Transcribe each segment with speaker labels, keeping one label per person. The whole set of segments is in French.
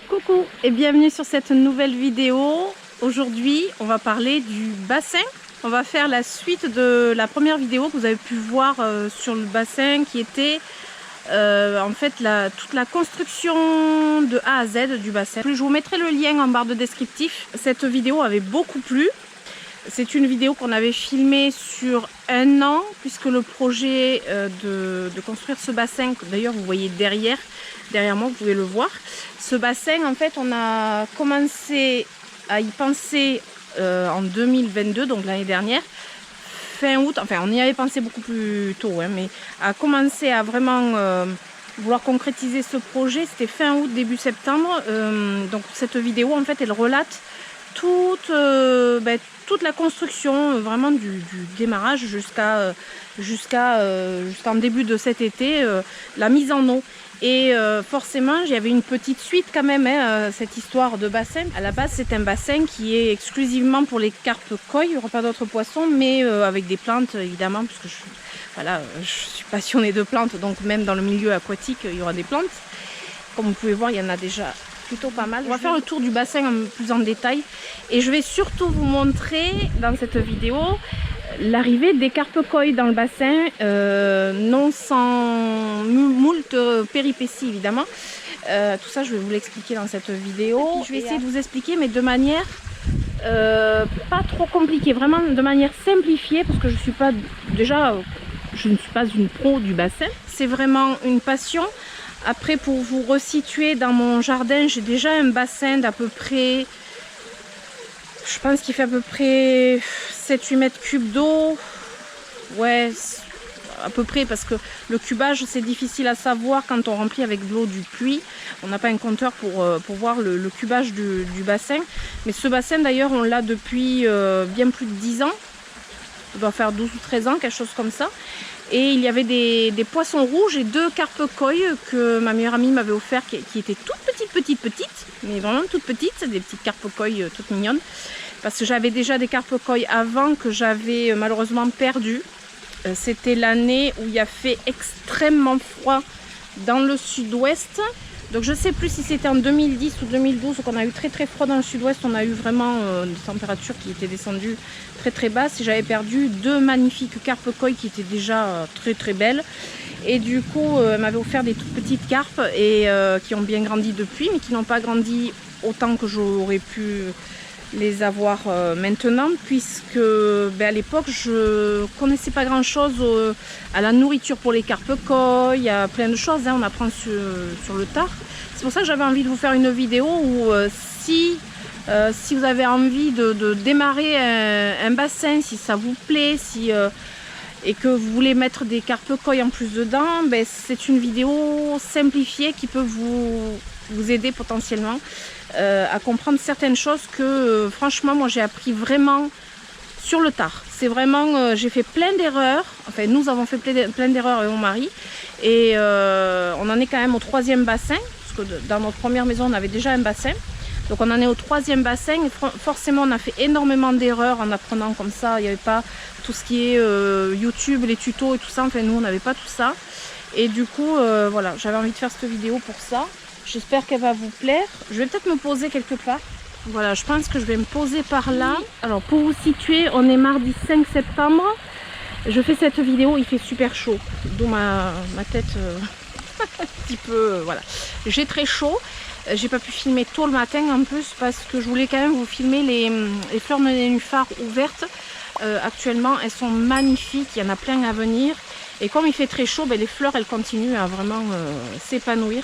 Speaker 1: Coucou et bienvenue sur cette nouvelle vidéo. Aujourd'hui on va parler du bassin. On va faire la suite de la première vidéo que vous avez pu voir sur le bassin qui était en fait toute la construction de A à Z du bassin. Je vous mettrai le lien en barre de descriptif. Cette vidéo avait beaucoup plu. C'est une vidéo qu'on avait filmée sur un an puisque le projet de construire ce bassin, d'ailleurs vous voyez derrière moi, vous pouvez le voir. Ce bassin, en fait, on a commencé à y penser en 2022, donc l'année dernière, fin août. Enfin, on y avait pensé beaucoup plus tôt, hein, mais à commencer à vraiment vouloir concrétiser ce projet, c'était fin août, début septembre. Donc cette vidéo, en fait, elle relate toute la construction, vraiment du démarrage jusqu'en début de cet été, la mise en eau. Et forcément, j'avais une petite suite quand même, hein, cette histoire de bassin. À la base, c'est un bassin qui est exclusivement pour les carpes koi. Il n'y aura pas d'autres poissons, mais avec des plantes, évidemment, parce que je suis passionnée de plantes, donc même dans le milieu aquatique, il y aura des plantes. Comme vous pouvez voir, il y en a déjà plutôt pas mal. On va faire le tour du bassin plus en détail. Et je vais surtout vous montrer dans cette vidéo l'arrivée des carpes koi dans le bassin, non sans moult péripéties évidemment. Tout ça je vais vous l'expliquer dans cette vidéo. Je vais essayer de vous expliquer mais de manière pas trop compliquée, vraiment de manière simplifiée parce que je ne suis pas une pro du bassin. C'est vraiment une passion. Après, pour vous resituer dans mon jardin, j'ai déjà un bassin d'à peu près, je pense qu'il fait à peu près 7-8 mètres cubes d'eau. Ouais, à peu près, parce que le cubage, c'est difficile à savoir quand on remplit avec de l'eau du puits. On n'a pas un compteur pour voir le cubage du bassin. Mais ce bassin, d'ailleurs, on l'a depuis bien plus de 10 ans. Ça doit faire 12 ou 13 ans, quelque chose comme ça. Et il y avait des poissons rouges et 2 carpes koi que ma meilleure amie m'avait offert qui étaient toutes petites, mais vraiment toutes petites, des petites carpes koi toutes mignonnes. Parce que j'avais déjà des carpes koi avant que j'avais malheureusement perdu. C'était l'année où il a fait extrêmement froid dans le sud-ouest. Donc je ne sais plus si c'était en 2010 ou 2012 qu'on a eu très froid dans le sud-ouest. On a eu vraiment des températures qui étaient descendues très basses. Et j'avais perdu 2 magnifiques carpes koi qui étaient déjà très belles. Et du coup, elle m'avait offert des toutes petites carpes et qui ont bien grandi depuis, mais qui n'ont pas grandi autant que j'aurais pu les avoir maintenant, puisque à l'époque je connaissais pas grand chose à la nourriture pour les carpes koi. Il y a plein de choses, hein, on apprend sur le tard. C'est pour ça que j'avais envie de vous faire une vidéo où si vous avez envie de démarrer un bassin, si ça vous plaît, et que vous voulez mettre des carpes koi en plus dedans, c'est une vidéo simplifiée qui peut vous aider potentiellement à comprendre certaines choses que franchement moi j'ai appris vraiment sur le tard. C'est vraiment, j'ai fait plein d'erreurs, enfin nous avons fait plein d'erreurs avec mon mari et on en est quand même au 3e bassin, parce que dans notre première maison on avait déjà un bassin. Donc on en est au 3e bassin et forcément on a fait énormément d'erreurs en apprenant comme ça. Il n'y avait pas tout ce qui est YouTube, les tutos et tout ça, enfin nous on n'avait pas tout ça. Et du coup voilà, j'avais envie de faire cette vidéo pour ça. J'espère qu'elle va vous plaire. Je vais peut-être me poser quelque part. Voilà, je pense que je vais me poser par là. Alors pour vous situer, on est mardi 5 septembre. Je fais cette vidéo, il fait super chaud. D'où ma tête un petit peu... voilà. J'ai très chaud. J'ai pas pu filmer tôt le matin en plus parce que je voulais quand même vous filmer les fleurs de nénuphar ouvertes. Actuellement, elles sont magnifiques. Il y en a plein à venir. Et comme il fait très chaud, les fleurs, elles continuent à vraiment s'épanouir.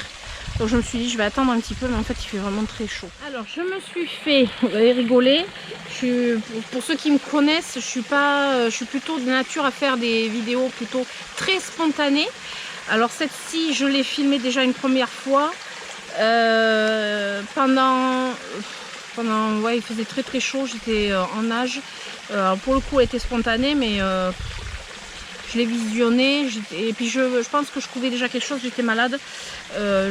Speaker 1: Donc je me suis dit je vais attendre un petit peu, mais en fait il fait vraiment très chaud. Alors je me suis fait, vous allez rigoler, pour ceux qui me connaissent, je suis plutôt de nature à faire des vidéos plutôt très spontanées. Alors cette-ci je l'ai filmée déjà une première fois pendant pendant, ouais, il faisait très chaud, j'étais en nage. Pour le coup, elle était spontanée, mais je l'ai visionné. Et puis je pense que je trouvais déjà quelque chose, j'étais malade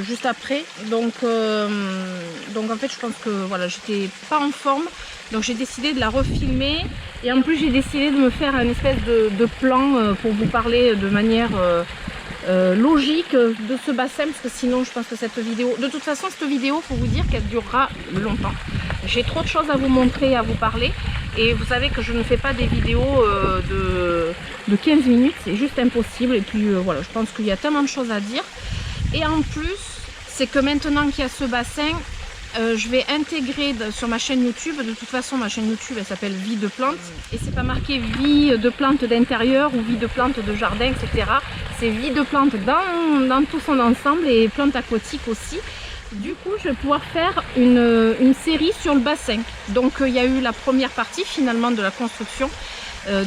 Speaker 1: juste après. Donc en fait, je pense que voilà, j'étais pas en forme. Donc j'ai décidé de la refilmer. Et en plus, j'ai décidé de me faire un espèce de plan pour vous parler de manière logique de ce bassin, parce que sinon je pense que cette vidéo, de toute façon cette vidéo, faut vous dire qu'elle durera longtemps. J'ai trop de choses à vous montrer, à vous parler, et vous savez que je ne fais pas des vidéos de 15 minutes, c'est juste impossible. Et puis voilà, je pense qu'il y a tellement de choses à dire. Et en plus, c'est que maintenant qu'il y a ce bassin, je vais intégrer sur ma chaîne YouTube. De toute façon, ma chaîne YouTube, elle s'appelle Vie de plantes. Et c'est pas marqué vie de plantes d'intérieur ou vie de plantes de jardin, etc. C'est vie de plantes dans tout son ensemble, et plantes aquatiques aussi. Du coup, je vais pouvoir faire une série sur le bassin. Donc, il y a eu la première partie finalement de la construction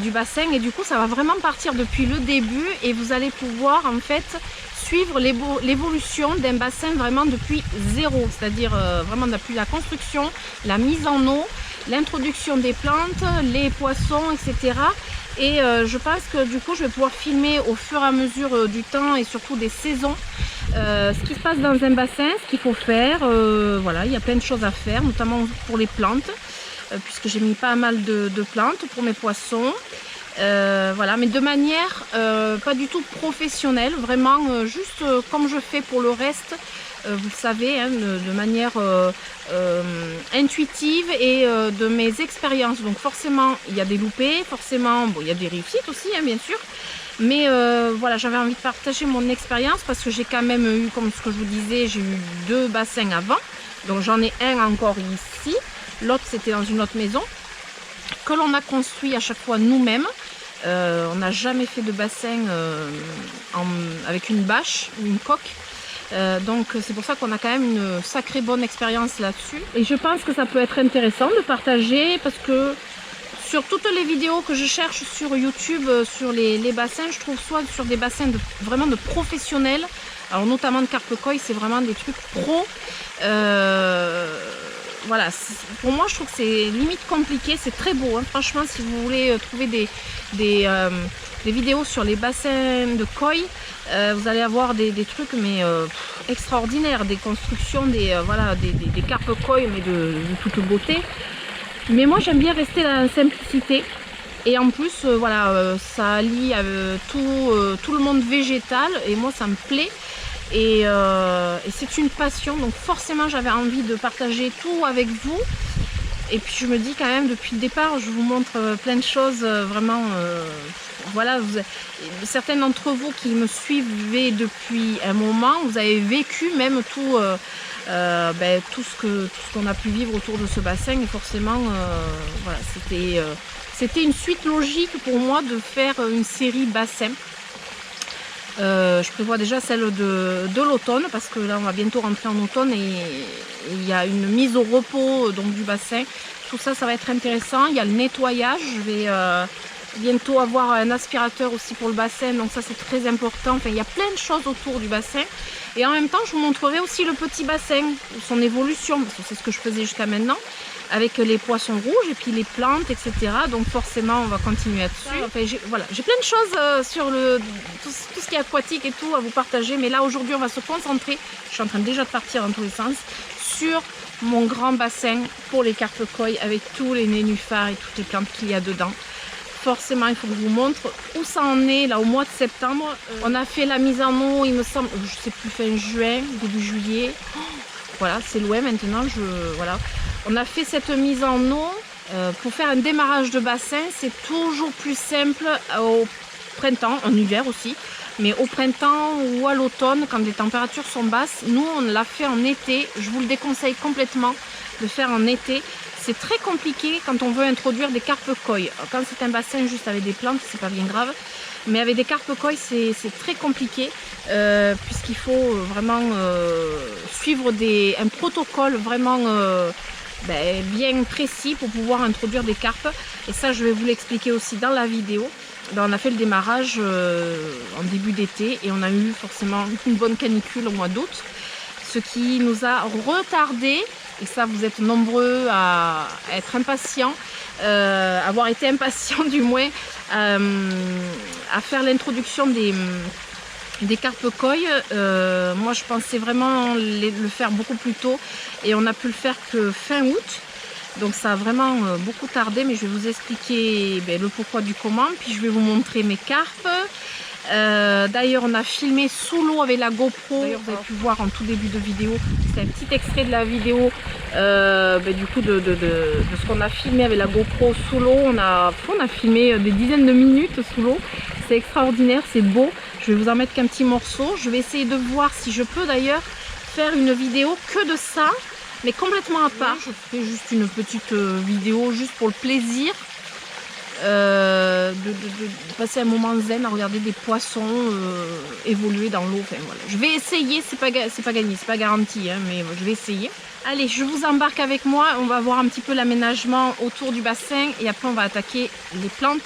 Speaker 1: du bassin. Et du coup, ça va vraiment partir depuis le début. Et vous allez pouvoir en fait suivre l'évolution d'un bassin vraiment depuis zéro, c'est-à-dire vraiment depuis la construction, la mise en eau, l'introduction des plantes, les poissons, etc. Et je pense que du coup je vais pouvoir filmer au fur et à mesure du temps et surtout des saisons ce qui se passe dans un bassin, ce qu'il faut faire. Voilà, il y a plein de choses à faire, notamment pour les plantes, puisque j'ai mis pas mal de plantes pour mes poissons. Voilà, mais de manière pas du tout professionnelle, vraiment juste comme je fais pour le reste, vous le savez, hein, de manière intuitive et de mes expériences. Donc forcément il y a des loupés, forcément bon, il y a des réussites aussi, hein, bien sûr, mais voilà, j'avais envie de partager mon expérience parce que j'ai quand même eu, comme ce que je vous disais, j'ai eu 2 bassins avant, donc j'en ai un encore ici, l'autre c'était dans une autre maison que l'on a construit à chaque fois nous-mêmes. On n'a jamais fait de bassin avec une bâche ou une coque. Donc c'est pour ça qu'on a quand même une sacrée bonne expérience là-dessus. Et je pense que ça peut être intéressant de partager, parce que sur toutes les vidéos que je cherche sur YouTube sur les bassins, je trouve soit sur des bassins vraiment de professionnels, alors notamment de carpe koi, c'est vraiment des trucs pro. Voilà, pour moi je trouve que c'est limite compliqué, c'est très beau, hein. Franchement, si vous voulez trouver des vidéos sur les bassins de koi, vous allez avoir des trucs mais extraordinaires, des constructions, voilà, des carpes koi, mais de toute beauté. Mais moi j'aime bien rester dans la simplicité, et en plus voilà, ça allie tout le monde végétal, et moi ça me plaît. Et c'est une passion, donc forcément j'avais envie de partager tout avec vous. Et puis je me dis quand même, depuis le départ, je vous montre plein de choses, vraiment, voilà, certains d'entre vous qui me suivaient depuis un moment, vous avez vécu même tout ce qu'on a pu vivre autour de ce bassin, et forcément, voilà, c'était une suite logique pour moi de faire une série bassin. Je prévois déjà celle de l'automne, parce que là on va bientôt rentrer en automne, et il y a une mise au repos donc du bassin. Tout ça, ça va être intéressant. Il y a le nettoyage, je vais bientôt avoir un aspirateur aussi pour le bassin, donc ça c'est très important. Enfin, il y a plein de choses autour du bassin, et en même temps je vous montrerai aussi le petit bassin, son évolution, parce que c'est ce que je faisais jusqu'à maintenant, avec les poissons rouges et puis les plantes, etc. Donc forcément on va continuer là-dessus. Enfin, voilà, j'ai plein de choses sur tout ce qui est aquatique et tout à vous partager, mais là aujourd'hui on va se concentrer, je suis en train déjà de partir dans tous les sens, sur mon grand bassin pour les carpes koi, avec tous les nénuphars et toutes les plantes qu'il y a dedans. Forcément il faut que je vous montre où ça en est là au mois de septembre. On a fait la mise en eau, il me semble, je sais plus, fin juin, début juillet. Voilà, c'est loin maintenant, voilà. On a fait cette mise en eau. Pour faire un démarrage de bassin, c'est toujours plus simple au printemps, en hiver aussi, mais au printemps ou à l'automne, quand les températures sont basses. Nous, on l'a fait en été. Je vous le déconseille complètement de faire en été. C'est très compliqué quand on veut introduire des carpes koi. Quand c'est un bassin juste avec des plantes, c'est pas bien grave. Mais avec des carpes koi, c'est très compliqué, puisqu'il faut vraiment suivre un protocole vraiment bien précis pour pouvoir introduire des carpes. Et ça, je vais vous l'expliquer aussi dans la vidéo. On a fait le démarrage en début d'été, et on a eu forcément une bonne canicule au mois d'août, ce qui nous a retardé Et ça, vous êtes nombreux à être impatients, avoir été impatients du moins, à faire l'introduction des carpes koi. Moi je pensais vraiment le faire beaucoup plus tôt et on a pu le faire que fin août, donc ça a vraiment beaucoup tardé, mais je vais vous expliquer le pourquoi du comment, puis je vais vous montrer mes carpes. D'ailleurs on a filmé sous l'eau avec la GoPro. D'ailleurs vous avez pu voir en tout début de vidéo, c'est un petit extrait de la vidéo du coup de ce qu'on a filmé avec la GoPro sous l'eau. On a filmé des dizaines de minutes sous l'eau, c'est extraordinaire, c'est beau. Je vais vous en mettre qu'un petit morceau. Je vais essayer de voir si je peux d'ailleurs faire une vidéo que de ça, mais complètement à part. Je ferai juste une petite vidéo juste pour le plaisir de passer un moment zen à regarder des poissons évoluer dans l'eau. Enfin, voilà. Je vais essayer, c'est pas gagné, c'est pas garanti, hein, mais je vais essayer. Allez, je vous embarque avec moi. On va voir un petit peu l'aménagement autour du bassin et après on va attaquer les plantes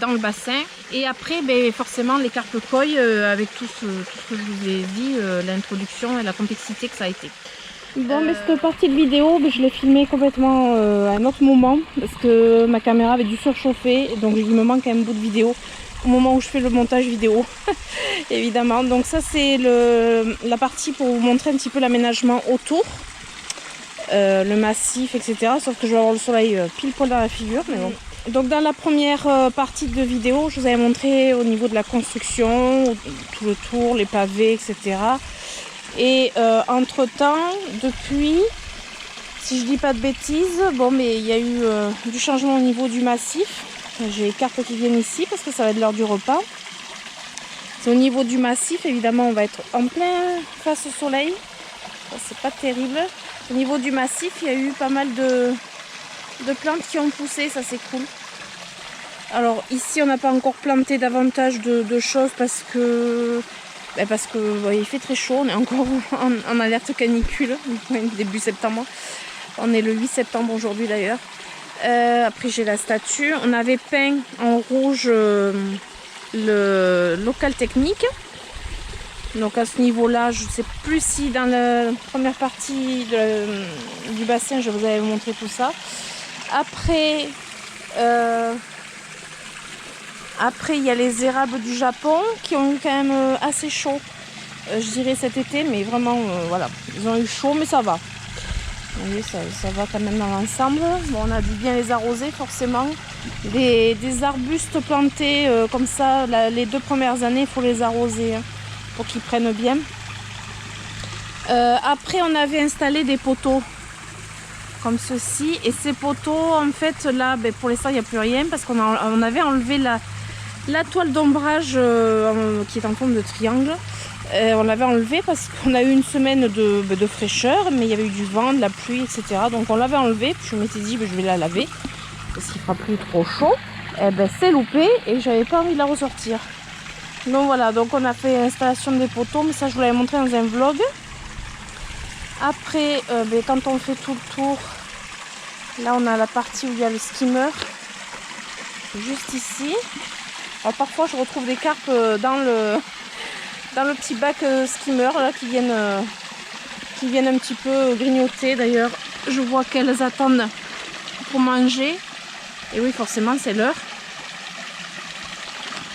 Speaker 1: dans le bassin. Et après forcément les carpes koi avec tout ce que je vous ai dit, l'introduction et la complexité que ça a été. Bon, mais cette partie de vidéo, je l'ai filmée complètement à un autre moment parce que ma caméra avait dû surchauffer, donc il me manque un bout de vidéo au moment où je fais le montage vidéo évidemment. Donc ça c'est la partie pour vous montrer un petit peu l'aménagement autour, le massif, etc. Sauf que je vais avoir le soleil pile poil dans la figure, mais bon. Donc dans la première partie de vidéo, je vous avais montré au niveau de la construction, tout le tour, les pavés, etc. Et entre temps, depuis, si je dis pas de bêtises, bon mais il y a eu du changement au niveau du massif. J'ai les carpes qui viennent ici parce que ça va être l'heure du repas. C'est au niveau du massif, évidemment on va être en plein face au soleil. Ça c'est pas terrible. Au niveau du massif, il y a eu pas mal de plantes qui ont poussé, ça c'est cool. Alors ici on n'a pas encore planté davantage de choses parce que il fait très chaud, on est encore en alerte canicule, début septembre. On est le 8 septembre aujourd'hui d'ailleurs. Après j'ai la statue. On avait peint en rouge le local technique. Donc à ce niveau-là, je ne sais plus si dans la première partie du bassin, je vous avais montré tout ça. Après, il y a les érables du Japon qui ont eu quand même assez chaud, je dirais cet été, mais vraiment, voilà, ils ont eu chaud, mais ça va. Vous voyez, ça va quand même dans l'ensemble. Bon, on a dû bien les arroser, forcément. Des arbustes plantés comme ça, les 2 premières années, il faut les arroser pour qu'ils prennent bien. Après, on avait installé des poteaux comme ceci, et ces poteaux, en fait, là, pour l'instant, il n'y a plus rien parce qu'on avait enlevé la toile d'ombrage qui est en forme de triangle. On l'avait enlevé parce qu'on a eu une semaine de fraîcheur, mais il y avait eu du vent, de la pluie, etc. Donc on l'avait enlevé, puis je m'étais dit je vais la laver parce qu'il fera plus trop chaud. C'est loupé et j'avais pas envie de la ressortir. Donc voilà, donc on a fait l'installation des poteaux, mais ça je vous l'avais montré dans un vlog. Après, quand on fait tout le tour, là on a la partie où il y a le skimmer, juste ici. Alors parfois je retrouve des carpes dans le petit bac skimmer là, qui viennent un petit peu grignoter. D'ailleurs je vois qu'elles attendent pour manger, et oui forcément c'est l'heure.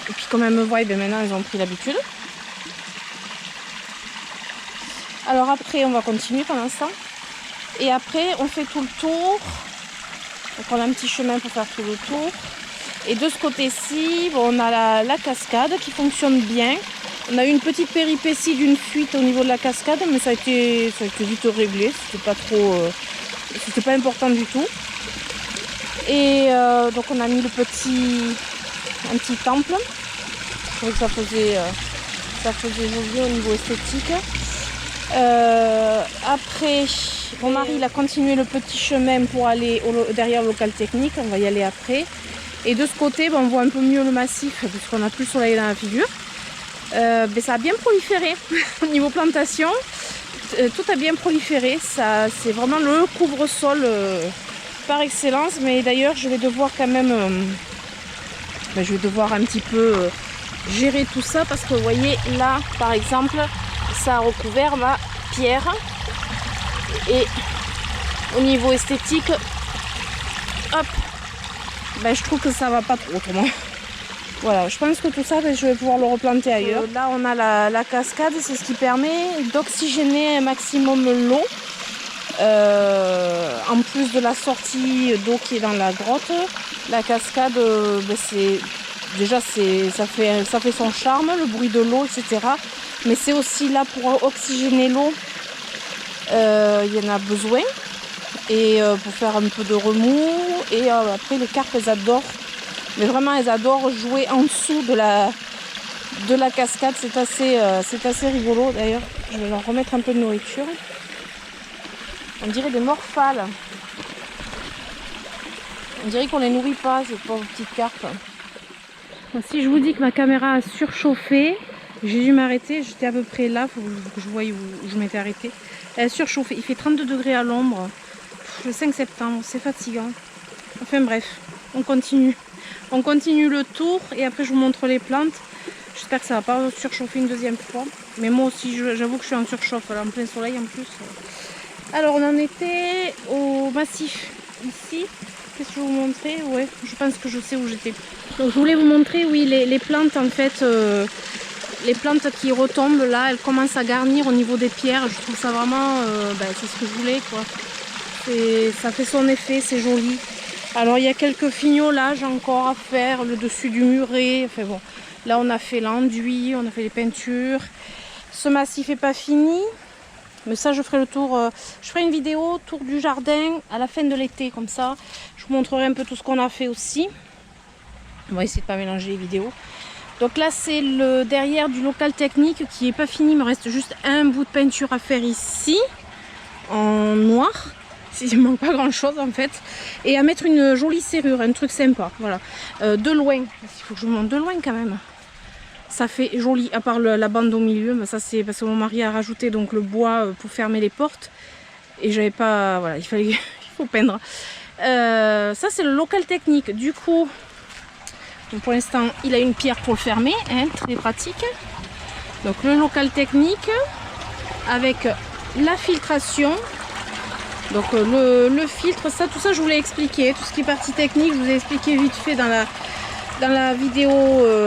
Speaker 1: Et puis comme elles me voient, maintenant elles ont pris l'habitude. Alors après on va continuer pendant ce temps, et après on fait tout le tour. Donc on a un petit chemin pour faire tout le tour. Et de ce côté-ci, on a la cascade qui fonctionne bien. On a eu une petite péripétie d'une fuite au niveau de la cascade, mais ça a été vite réglé. C'était pas important du tout. Et donc on a mis un petit temple. Je trouvais que ça faisait joli au niveau esthétique. Après, mon mari il a continué le petit chemin pour aller derrière le local technique. On va y aller après. Et de ce côté, on voit un peu mieux le massif puisqu'on n'a plus le soleil dans la figure. Ça a bien proliféré au niveau plantation. Tout a bien proliféré. C'est vraiment le couvre-sol par excellence. Mais d'ailleurs, je vais devoir quand même, je vais devoir un petit peu gérer tout ça parce que vous voyez là, par exemple, ça a recouvert ma pierre. Et au niveau esthétique, hop, ben, je trouve que ça va pas trop autrement. Voilà, je pense que tout ça, ben, je vais pouvoir le replanter ailleurs. Là, on a la cascade, c'est ce qui permet d'oxygéner un maximum l'eau. En plus de la sortie d'eau qui est dans la grotte, la cascade, ben, ça fait son charme, le bruit de l'eau, etc. Mais c'est aussi là pour oxygéner l'eau. Il y en a besoin. Et pour faire un peu de remous. Et après, les carpes, elles adorent. Mais vraiment, elles adorent jouer en dessous de la cascade. C'est assez rigolo d'ailleurs. Je vais leur remettre un peu de nourriture. On dirait des morphales. On dirait qu'on les nourrit pas, ces pauvres petites carpes. Si je vous dis que ma caméra a surchauffé, j'ai dû m'arrêter. J'étais à peu près là, il faut que je voie où je m'étais arrêtée. Elle a surchauffé. Il fait 32 degrés à l'ombre. Le 5 septembre, c'est fatigant. Enfin bref, on continue. On continue le tour et après je vous montre les plantes. J'espère que ça va pas surchauffer une deuxième fois. Mais moi aussi, j'avoue que je suis en surchauffe, là, en plein soleil en plus. Alors on en était au massif ici. Qu'est-ce que je vais vous montrer? Ouais, je pense que je sais où j'étais. Donc je voulais vous montrer, oui, les plantes en fait. Les plantes qui retombent là, elles commencent à garnir au niveau des pierres. Je trouve ça vraiment, c'est ce que je voulais quoi. Ça fait son effet, c'est joli. Alors il y a quelques fignolages encore à faire, le dessus du muret. Enfin bon, là on a fait l'enduit, on a fait les peintures. Ce massif n'est pas fini, mais ça je ferai le tour. Je ferai une vidéo tour du jardin à la fin de l'été, comme ça. Je vous montrerai un peu tout ce qu'on a fait aussi. On va essayer de ne pas mélanger les vidéos. Donc là c'est le derrière du local technique qui n'est pas fini. Il me reste juste un bout de peinture à faire ici, en noir. Il ne manque pas grand chose en fait. Et à mettre une jolie serrure, un truc sympa. Voilà. De loin, il faut que je vous montre de loin quand même. Ça fait joli, à part la bande au milieu. Mais ça c'est parce que mon mari a rajouté donc le bois pour fermer les portes. Et j'avais pas. Voilà, il faut peindre. Ça c'est le local technique. Du coup, pour l'instant, il a une pierre pour le fermer, hein, très pratique. Donc le local technique avec la filtration. Donc le filtre, ça, tout ça je vous l'ai expliqué, tout ce qui est partie technique, je vous ai expliqué vite fait dans la vidéo,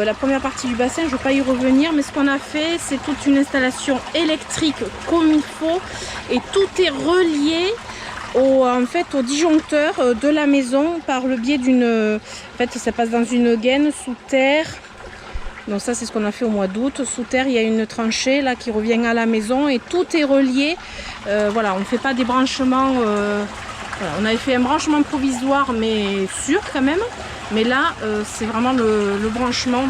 Speaker 1: la première partie du bassin, je ne vais pas y revenir, mais ce qu'on a fait, c'est toute une installation électrique comme il faut, et tout est relié au disjoncteur de la maison par le biais d'une... En fait, ça passe dans une gaine sous terre. Donc ça c'est ce qu'on a fait au mois d'août. Sous terre il y a une tranchée là qui revient à la maison et tout est relié. Voilà, on ne fait pas des branchements. Voilà, on avait fait un branchement provisoire mais sûr quand même. Mais là c'est vraiment le branchement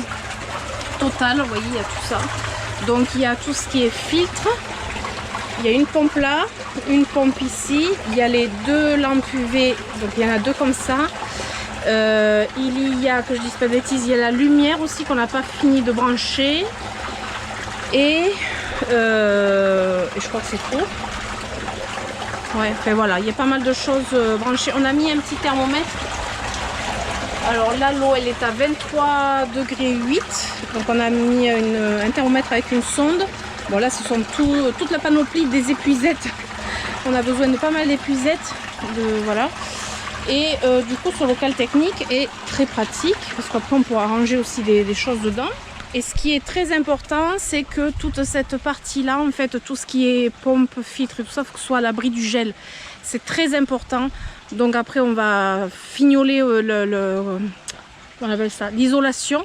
Speaker 1: total. Vous voyez, il y a tout ça. Donc il y a tout ce qui est filtre. Il y a une pompe là, une pompe ici. Il y a les deux lampes UV. Donc il y en a deux comme ça. Il y a, que je dise pas de bêtises, il y a la lumière aussi qu'on n'a pas fini de brancher. Et je crois que c'est tout. Ouais, enfin voilà, il y a pas mal de choses branchées. On a mis un petit thermomètre. Alors là, l'eau elle est à 23 degrés 8. Donc on a mis un thermomètre avec une sonde. Bon là, ce sont toute la panoplie des épuisettes. On a besoin de pas mal d'épuisettes. Voilà. Et du coup ce local technique est très pratique parce qu'après on pourra ranger aussi des choses dedans. Et ce qui est très important, c'est que toute cette partie là, en fait tout ce qui est pompe, filtre et tout ça, il faut que ce soit à l'abri du gel. C'est très important. Donc après on va fignoler on appelle ça, l'isolation.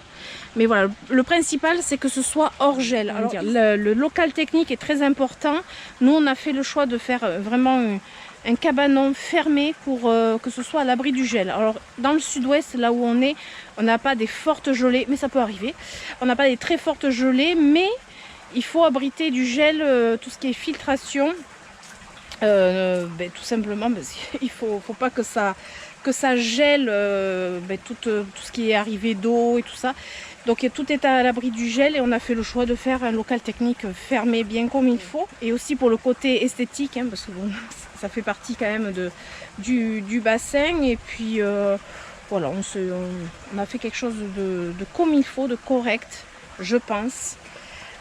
Speaker 1: Mais voilà, le principal c'est que ce soit hors gel. Alors, le local technique est très important. Nous on a fait le choix de faire vraiment un cabanon fermé pour que ce soit à l'abri du gel. Alors dans le sud-ouest, là où on n'a pas des fortes gelées, mais ça peut arriver. On n'a pas des très fortes gelées, mais il faut abriter du gel, tout ce qui est filtration. Tout simplement, il faut pas que ça gèle tout ce qui est arrivé d'eau et tout ça. Donc tout est à l'abri du gel et on a fait le choix de faire un local technique fermé bien comme il faut. Et aussi pour le côté esthétique, hein, parce que bon, ça fait partie quand même du bassin. Et puis voilà, on a fait quelque chose de comme il faut, de correct, je pense.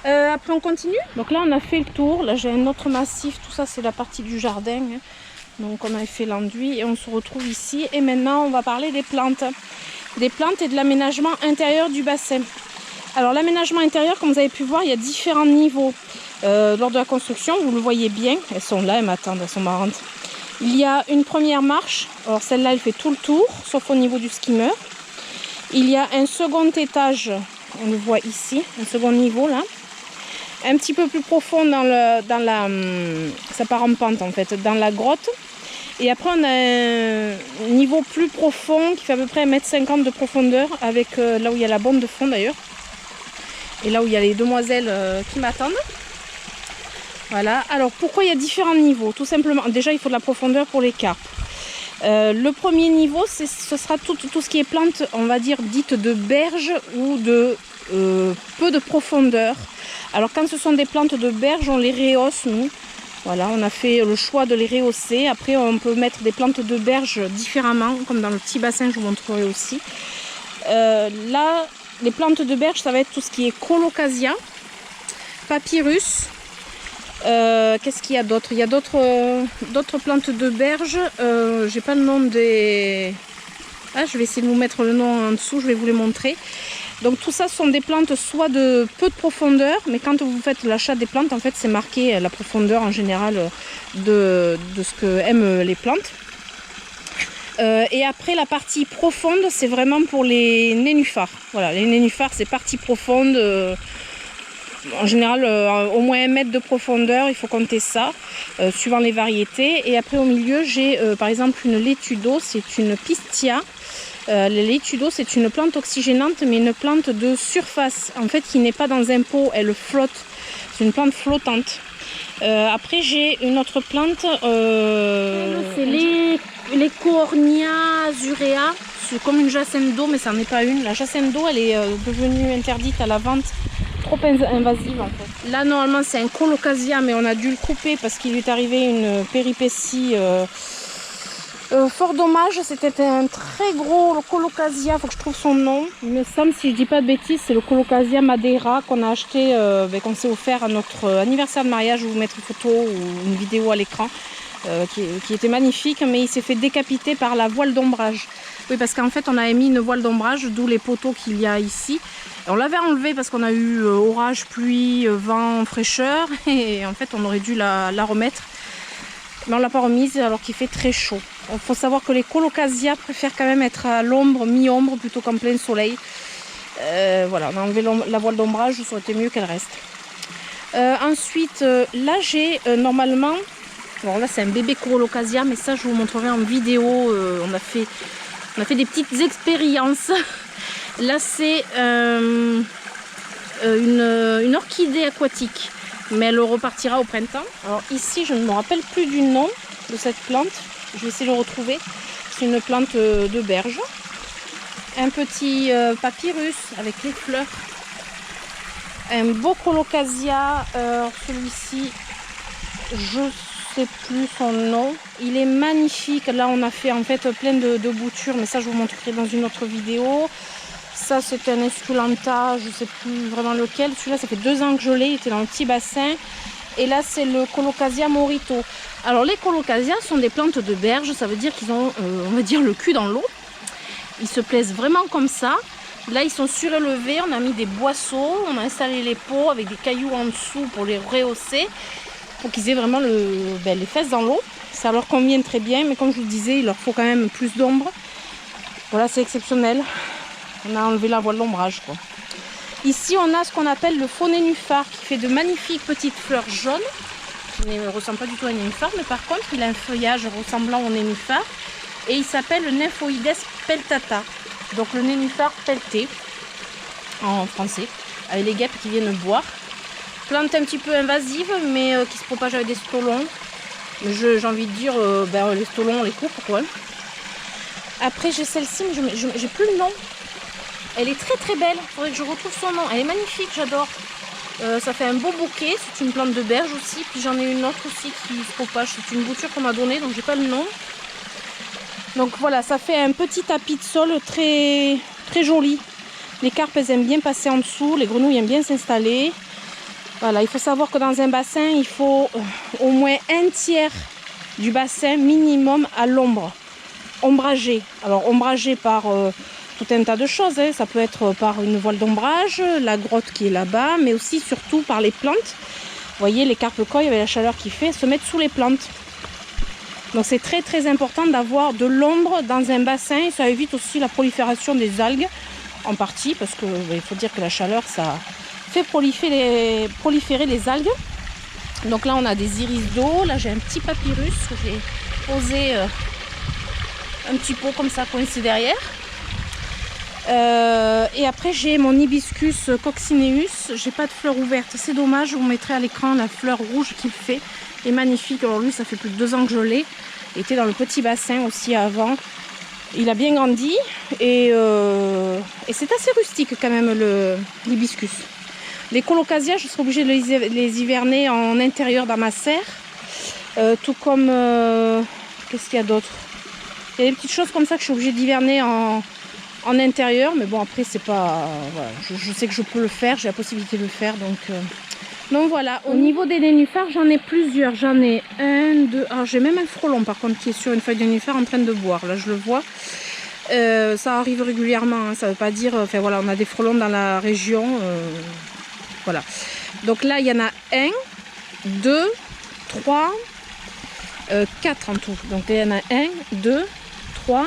Speaker 1: Après on continue. Donc là on a fait le tour. Là j'ai un autre massif, tout ça c'est la partie du jardin. Hein. Donc on a fait l'enduit et on se retrouve ici. Et maintenant on va parler des plantes. Des plantes et de l'aménagement intérieur du bassin. Alors l'aménagement intérieur, comme vous avez pu voir, il y a différents niveaux. Lors de la construction, vous le voyez bien. Elles sont là, elles m'attendent, elles sont marrantes. Il y a une première marche. Alors celle-là, elle fait tout le tour, sauf au niveau du skimmer. Il y a un second étage, on le voit ici, un second niveau là. Un petit peu plus profond dans la... Ça part en pente en fait, dans la grotte. Et après on a un niveau plus profond qui fait à peu près 1,50 m de profondeur avec là où il y a la bombe de fond d'ailleurs. Et là où il y a les demoiselles qui m'attendent. Voilà. Alors pourquoi il y a différents niveaux? Tout simplement, déjà il faut de la profondeur pour les carpes. Le premier niveau, ce sera tout ce qui est plantes, on va dire, dites de berge ou de peu de profondeur. Alors quand ce sont des plantes de berge, on les rehausse nous. Voilà, on a fait le choix de les rehausser. Après, on peut mettre des plantes de berge différemment, comme dans le petit bassin, je vous montrerai aussi. Là, les plantes de berge, ça va être tout ce qui est colocasia, papyrus. Qu'est-ce qu'il y a d'autre? Il y a d'autres plantes de berge. J'ai pas le nom des... Ah, je vais essayer de vous mettre le nom en dessous, je vais vous les montrer. Donc tout ça sont des plantes soit de peu de profondeur, mais quand vous faites l'achat des plantes, en fait c'est marqué la profondeur en général de ce que aiment les plantes. Et après la partie profonde, c'est vraiment pour les nénuphars. Voilà, les nénuphars c'est partie profonde. En général, au moins 1 mètre de profondeur, il faut compter ça, suivant les variétés. Et après au milieu, j'ai par exemple une laitudo, c'est une pistia. Le laitudo, c'est une plante oxygénante, mais une plante de surface, en fait, qui n'est pas dans un pot, elle flotte. C'est une plante flottante. Après, j'ai une autre plante. C'est les Coornia azurea. C'est comme une jacinthe d'eau, mais ça n'en est pas une. La jacinthe d'eau, elle est devenue interdite à la vente. Trop invasive en fait. Là normalement c'est un colocasia, mais on a dû le couper parce qu'il lui est arrivé une péripétie fort dommage. C'était un très gros colocasia, faut que je trouve son nom. Il me semble, si je dis pas de bêtises, c'est le colocasia madeira qu'on a acheté, qu'on s'est offert à notre anniversaire de mariage. Je vais vous mettre une photo ou une vidéo à l'écran qui était magnifique, mais il s'est fait décapiter par la voile d'ombrage. Oui, parce qu'en fait on avait mis une voile d'ombrage, d'où les poteaux qu'il y a ici. On l'avait enlevé parce qu'on a eu orage, pluie, vent, fraîcheur, et en fait on aurait dû la remettre, mais on l'a pas remise alors qu'il fait très chaud. Il faut savoir que les colocasia préfèrent quand même être à l'ombre, mi-ombre plutôt qu'en plein soleil. Voilà, on a enlevé la voile d'ombrage, ça aurait été mieux qu'elle reste. Ensuite, là j'ai normalement, alors là c'est un bébé colocasia, mais ça je vous montrerai en vidéo. On a fait des petites expériences. Là c'est une orchidée aquatique, mais elle repartira au printemps. Alors ici je ne me rappelle plus du nom de cette plante, je vais essayer de le retrouver. C'est une plante de berge. Un petit papyrus avec les fleurs. Un beau colocasia, celui-ci je sais plus son nom. Il est magnifique. Là on a fait en fait plein de boutures, mais ça je vous montrerai dans une autre vidéo. Ça c'est un esculenta, je ne sais plus vraiment lequel. Celui-là ça fait 2 ans que je l'ai, il était dans le petit bassin. Et là c'est le colocasia morito. Alors les colocasias sont des plantes de berge, ça veut dire qu'ils ont on va dire le cul dans l'eau. Ils se plaisent vraiment comme ça. Là ils sont surélevés, on a mis des boisseaux, on a installé les pots avec des cailloux en dessous pour les rehausser, pour qu'ils aient vraiment les fesses dans l'eau. Ça leur convient très bien, mais comme je vous disais, il leur faut quand même plus d'ombre. Voilà, c'est exceptionnel. On a enlevé la voile d'ombrage, quoi. Ici, on a ce qu'on appelle le faux nénuphar qui fait de magnifiques petites fleurs jaunes. Qui ne ressemble pas du tout à un nénuphar, mais par contre, il a un feuillage ressemblant au nénuphar. Et il s'appelle le Nymphoides peltata. Donc le nénuphar pelleté, en français, avec les guêpes qui viennent boire. Plante un petit peu invasive, mais qui se propage avec des stolons. J'ai envie de dire, les stolons, on les coupe, quoi. Après, j'ai celle-ci, mais j'ai plus le nom. Elle est très très belle, il faudrait que je retrouve son nom. Elle est magnifique, j'adore. Ça fait un beau bouquet, c'est une plante de berge aussi. Puis j'en ai une autre aussi qui se propage. C'est une bouture qu'on m'a donnée, donc j'ai pas le nom. Donc voilà, ça fait un petit tapis de sol très, très joli. Les carpes elles aiment bien passer en dessous, les grenouilles aiment bien s'installer. Voilà, il faut savoir que dans un bassin, il faut au moins 1/3 du bassin minimum à l'ombre, ombragé. Alors ombragé par tout un tas de choses, hein. Ça peut être par une voile d'ombrage, la grotte qui est là-bas, mais aussi surtout par les plantes. Vous voyez, les carpe-koi, avec la chaleur qu'il fait, se mettent sous les plantes. Donc c'est très très important d'avoir de l'ombre dans un bassin. Ça évite aussi la prolifération des algues, en partie, parce que il faut dire que la chaleur, ça fait proliférer les algues. Donc là, on a des iris d'eau. Là, j'ai un petit papyrus que j'ai posé un petit pot comme ça coincé derrière. Et après, j'ai mon hibiscus coccineus. J'ai pas de fleurs ouvertes. C'est dommage. Je vous mettrai à l'écran la fleur rouge qu'il fait. Il est magnifique. Alors lui, ça fait plus de 2 ans que je l'ai. Il était dans le petit bassin aussi avant. Il a bien grandi et c'est assez rustique quand même l'hibiscus. Les colocasias, je serai obligée de les hiverner en intérieur dans ma serre. Tout comme... qu'est-ce qu'il y a d'autre? Il y a des petites choses comme ça que je suis obligée d'hiverner en intérieur. Mais bon, après, c'est pas... voilà, je sais que je peux le faire. J'ai la possibilité de le faire. Donc voilà. Au niveau des nénuphars, j'en ai plusieurs. J'en ai un, deux... Alors, j'ai même un frelon, par contre, qui est sur une feuille de nénuphar en train de boire. Là, je le vois. Ça arrive régulièrement. Hein. Ça veut pas dire... Enfin, voilà, on a des frelons dans la région. Voilà. Donc là, il y en a 1, 2, 3, 4 en tout. Donc il y en a 1, 2, 3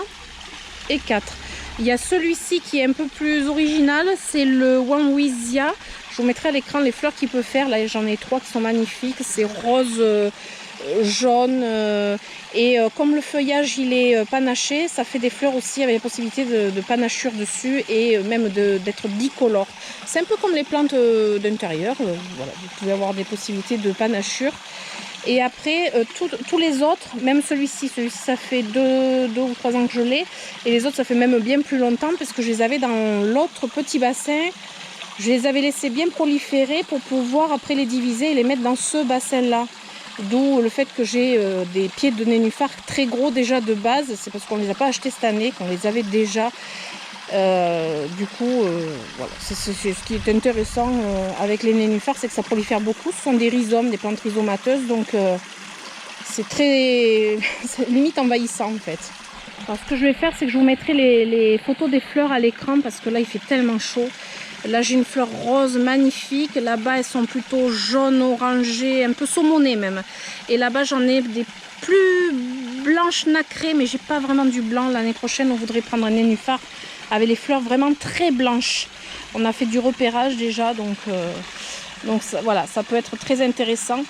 Speaker 1: et 4. Il y a celui-ci qui est un peu plus original, c'est le Wanwizia. Je vous mettrai à l'écran les fleurs qu'il peut faire. Là, j'en ai 3 qui sont magnifiques. C'est rose, jaune. Comme le feuillage, il est panaché, ça fait des fleurs aussi avec la possibilité de panachure dessus et même d'être bicolore. C'est un peu comme les plantes d'intérieur. Voilà, vous pouvez avoir des possibilités de panachure. Et après, tous les autres, même celui-ci, ça fait 2 ou 3 ans que je l'ai. Et les autres, ça fait même bien plus longtemps parce que je les avais dans l'autre petit bassin. Je les avais laissés bien proliférer pour pouvoir après les diviser et les mettre dans ce bassin-là. D'où le fait que j'ai des pieds de nénuphar très gros déjà de base. C'est parce qu'on ne les a pas achetés cette année, qu'on les avait déjà. Du coup, voilà. C'est ce qui est intéressant avec les nénuphars, c'est que ça prolifère beaucoup. Ce sont des rhizomes, des plantes rhizomateuses. Donc c'est limite envahissant en fait. Alors ce que je vais faire, c'est que je vous mettrai les photos des fleurs à l'écran parce que là il fait tellement chaud. Là j'ai une fleur rose magnifique, là-bas elles sont plutôt jaunes, orangées, un peu saumonées même. Et là-bas j'en ai des plus blanches nacrées, mais j'ai pas vraiment du blanc. L'année prochaine on voudrait prendre un nénuphar avec les fleurs vraiment très blanches. On a fait du repérage déjà, donc ça, voilà, ça peut être très intéressant.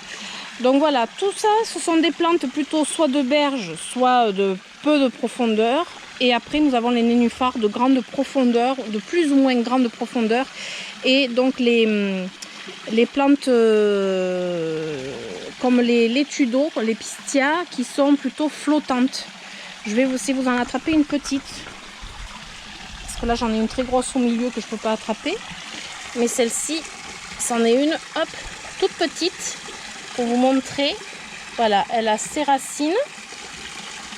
Speaker 1: Donc voilà, tout ça ce sont des plantes plutôt soit de berge, soit de peu de profondeur. Et après, nous avons les nénuphars de grande profondeur, de plus ou moins grande profondeur. Et donc, les plantes comme les laitudos, les pistias, qui sont plutôt flottantes. Je vais essayer de vous en attraper une petite. Parce que là, j'en ai une très grosse au milieu que je ne peux pas attraper. Mais celle-ci, c'en est une, hop, toute petite, pour vous montrer. Voilà, elle a ses racines.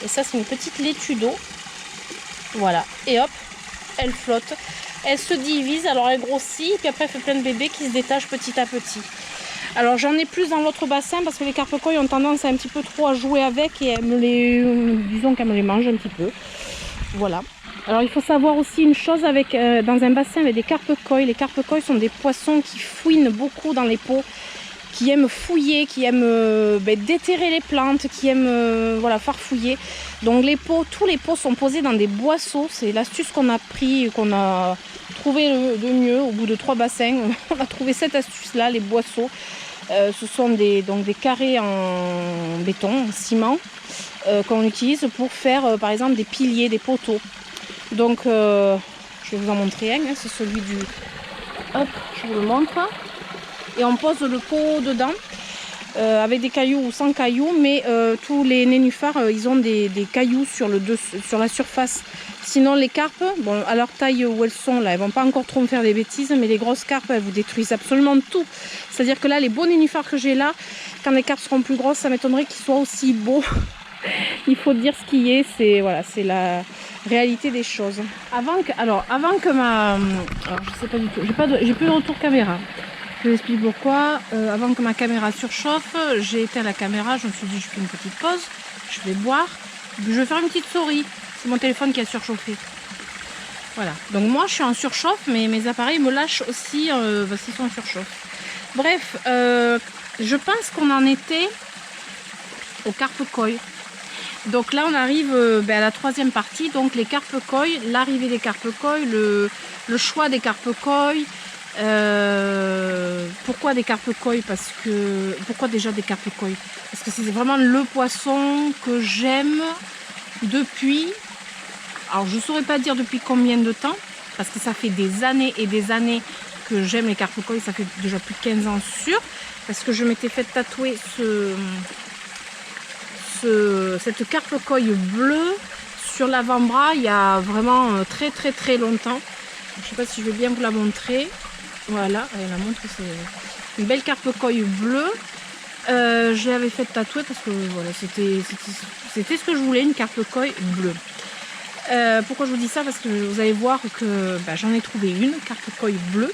Speaker 1: Et ça, c'est une petite laitudo. Voilà, et hop, elle flotte, elle se divise, alors elle grossit, puis après elle fait plein de bébés qui se détachent petit à petit. Alors j'en ai plus dans l'autre bassin parce que les carpe-koi ont tendance à un petit peu trop à jouer avec et disons qu'elles me les mangent un petit peu. Voilà. Alors il faut savoir aussi une chose dans un bassin avec des carpe-koi. Les carpe-koi sont des poissons qui fouinent beaucoup dans les pots, qui aiment fouiller, qui aiment déterrer les plantes, qui aiment voilà, farfouiller. Donc les pots, tous les pots sont posés dans des boisseaux. C'est l'astuce qu'on a pris, qu'on a trouvé de mieux. Au bout de 3 bassins, on a trouvé cette astuce-là, les boisseaux. Ce sont des carrés en béton, en ciment, qu'on utilise pour faire par exemple des piliers, des poteaux. Donc je vais vous en montrer un, hein, c'est celui du... Hop, je vous le montre. Et on pose le pot dedans avec des cailloux ou sans cailloux, mais tous les nénuphars ils ont des cailloux sur la surface. Sinon les carpes, bon, à leur taille où elles sont là, elles vont pas encore trop me faire des bêtises, mais les grosses carpes elles vous détruisent absolument tout. C'est à dire que là les beaux nénuphars que j'ai là, quand les carpes seront plus grosses, ça m'étonnerait qu'ils soient aussi beaux. Il faut dire ce qui est, c'est voilà, c'est la réalité des choses. Avant que ma... Alors, je sais pas du tout, j'ai plus de retour caméra. Je vous explique pourquoi. Avant que ma caméra surchauffe, j'ai éteint la caméra, je me suis dit je fais une petite pause. je vais boire. Je vais faire une petite souris. C'est mon téléphone qui a surchauffé. Voilà. Donc moi, je suis en surchauffe, mais mes appareils me lâchent aussi parce qu'ils sont en surchauffe. Bref, je pense qu'on en était au carpe koi. Donc là, on arrive à la troisième partie. Donc les carpe koi, l'arrivée des carpe koi, le choix des carpe koi. Pourquoi des carpe koi? Pourquoi déjà des carpe koi? Parce que c'est vraiment le poisson que j'aime depuis, alors je ne saurais pas dire depuis combien de temps, parce que ça fait des années et des années que j'aime les carpe koi, ça fait déjà plus de 15 ans sûr, parce que je m'étais fait tatouer cette carpe koi bleue sur l'avant-bras il y a vraiment très longtemps. Je ne sais pas si je vais bien vous la montrer. Voilà, elle la montre, c'est une belle carpe koi bleue. Je l'avais fait tatouer parce que voilà, c'était ce que je voulais, une carpe koi bleue. Pourquoi je vous dis ça? Parce que vous allez voir que j'en ai trouvé une carpe koi bleue.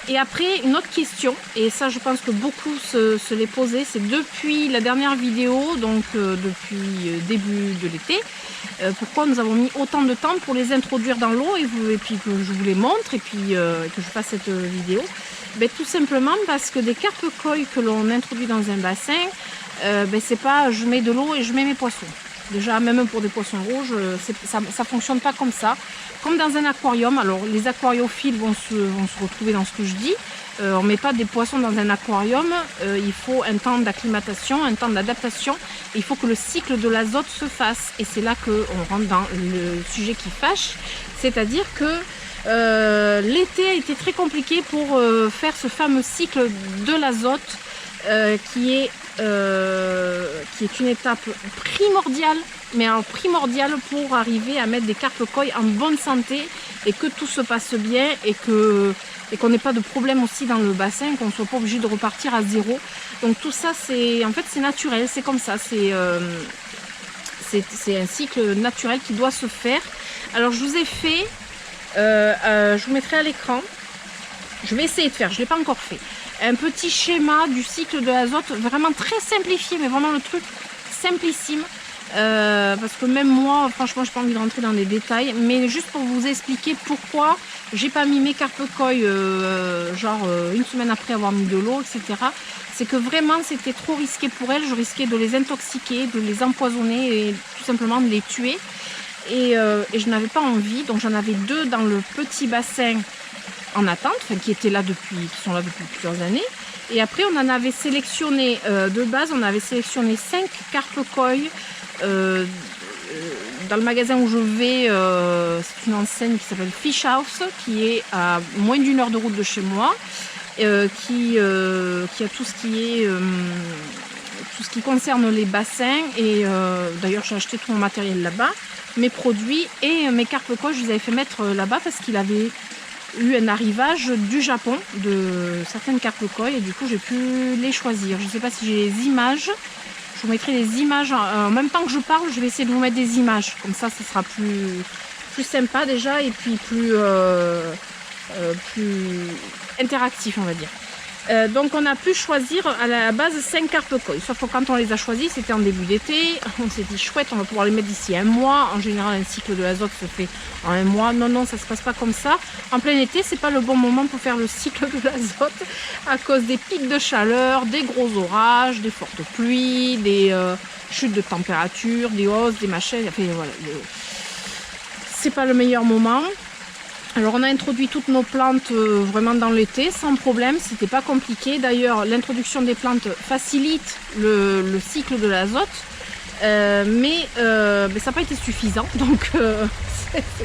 Speaker 1: Et après, une autre question, et ça je pense que beaucoup se l'est posé, c'est depuis la dernière vidéo, donc depuis début de l'été, pourquoi nous avons mis autant de temps pour les introduire dans l'eau et puis que je vous les montre et puis que je fasse cette vidéo. Tout simplement parce que des carpe koi que l'on introduit dans un bassin, c'est pas je mets de l'eau et je mets mes poissons. Déjà, même pour des poissons rouges, ça fonctionne pas comme ça. Comme dans un aquarium, alors les aquariophiles vont se retrouver dans ce que je dis. On ne met pas des poissons dans un aquarium, il faut un temps d'acclimatation, un temps d'adaptation. Il faut que le cycle de l'azote se fasse. Et c'est là qu'on rentre dans le sujet qui fâche. C'est-à-dire que l'été a été très compliqué pour faire ce fameux cycle de l'azote qui est une étape primordiale, mais alors primordiale pour arriver à mettre des carpe koi en bonne santé et que tout se passe bien et qu'on n'ait pas de problème aussi dans le bassin, qu'on ne soit pas obligé de repartir à zéro. Donc tout ça, c'est naturel, c'est comme ça, c'est un cycle naturel qui doit se faire. Alors je vous ai fait, je vous mettrai à l'écran, je vais essayer de faire, je ne l'ai pas encore fait, un petit schéma du cycle de l'azote, vraiment très simplifié, mais vraiment le truc simplissime. Parce que même moi, franchement, je n'ai pas envie de rentrer dans les détails, mais juste pour vous expliquer pourquoi j'ai pas mis mes carpe koi une semaine après avoir mis de l'eau, etc. C'est que vraiment c'était trop risqué pour elles, je risquais de les intoxiquer, de les empoisonner et tout simplement de les tuer. Et je n'avais pas envie, donc j'en avais deux dans le petit bassin en attente, qui sont là depuis plusieurs années. Et après on en avait sélectionné de base, on avait sélectionné 5 carpe koi dans le magasin où je vais. C'est une enseigne qui s'appelle Fish House, qui est à moins d'1 heure de route de chez moi, qui a tout ce qui concerne les bassins. Et d'ailleurs j'ai acheté tout mon matériel là-bas, mes produits et mes carpe koi, je les avais fait mettre là-bas parce qu'il avait eu un arrivage du Japon de certaines carpe koi et du coup j'ai pu les choisir. Je ne sais pas si j'ai les images, je vous mettrai les images en même temps que je parle. Je vais essayer de vous mettre des images, comme ça sera plus sympa déjà et puis plus interactif, on va dire. Donc on a pu choisir à la base 5 carpe koi, sauf que quand on les a choisis, c'était en début d'été, on s'est dit chouette, on va pouvoir les mettre d'ici 1 mois. En général un cycle de l'azote se fait en 1 mois, non, ça se passe pas comme ça. En plein été, c'est pas le bon moment pour faire le cycle de l'azote à cause des pics de chaleur, des gros orages, des fortes pluies, des chutes de température, des hausses, des machins, enfin voilà, c'est pas le meilleur moment. Alors on a introduit toutes nos plantes vraiment dans l'été sans problème, c'était pas compliqué. D'ailleurs l'introduction des plantes facilite le cycle de l'azote, mais ça n'a pas été suffisant, donc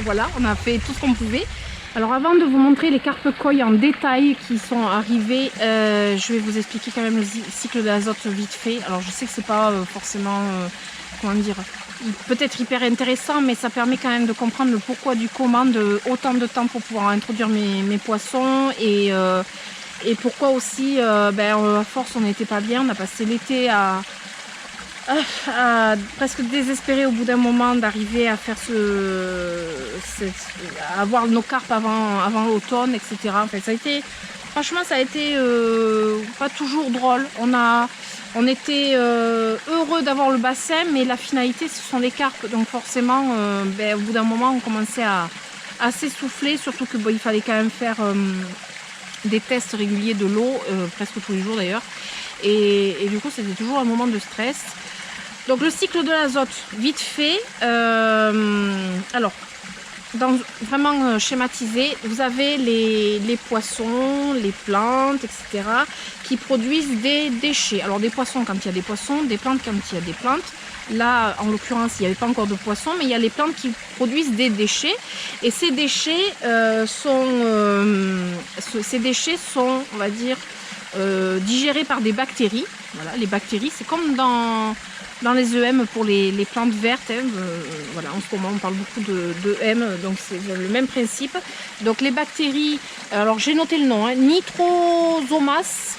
Speaker 1: voilà, on a fait tout ce qu'on pouvait. Alors avant de vous montrer les carpe koi en détail qui sont arrivés, je vais vous expliquer quand même le cycle de l'azote vite fait. Alors je sais que c'est pas forcément, comment dire, peut-être hyper intéressant, mais ça permet quand même de comprendre le pourquoi du comment de autant de temps pour pouvoir introduire mes poissons et pourquoi aussi, à force on n'était pas bien, on a passé l'été à presque désespérer au bout d'un moment d'arriver à faire à avoir nos carpes avant l'automne, etc. Enfin, ça a été Franchement, ça a été pas toujours drôle. On était heureux d'avoir le bassin, mais la finalité, ce sont les carpes. Donc forcément, au bout d'un moment, on commençait à s'essouffler, surtout que il fallait quand même faire des tests réguliers de l'eau, presque tous les jours d'ailleurs. Et du coup, c'était toujours un moment de stress. Donc le cycle de l'azote, vite fait. Alors, vraiment schématisé, vous avez les poissons, les plantes, etc. qui produisent des déchets. Alors des poissons quand il y a des poissons, des plantes quand il y a des plantes. Là, en l'occurrence, il n'y avait pas encore de poissons, mais il y a les plantes qui produisent des déchets. Et ces déchets sont, on va dire, digérés par des bactéries. Voilà, les bactéries, c'est comme dans les EM pour les plantes vertes. Voilà, en ce moment, on parle beaucoup de EM, donc c'est le même principe. Donc les bactéries, alors j'ai noté le nom, Nitrosomas,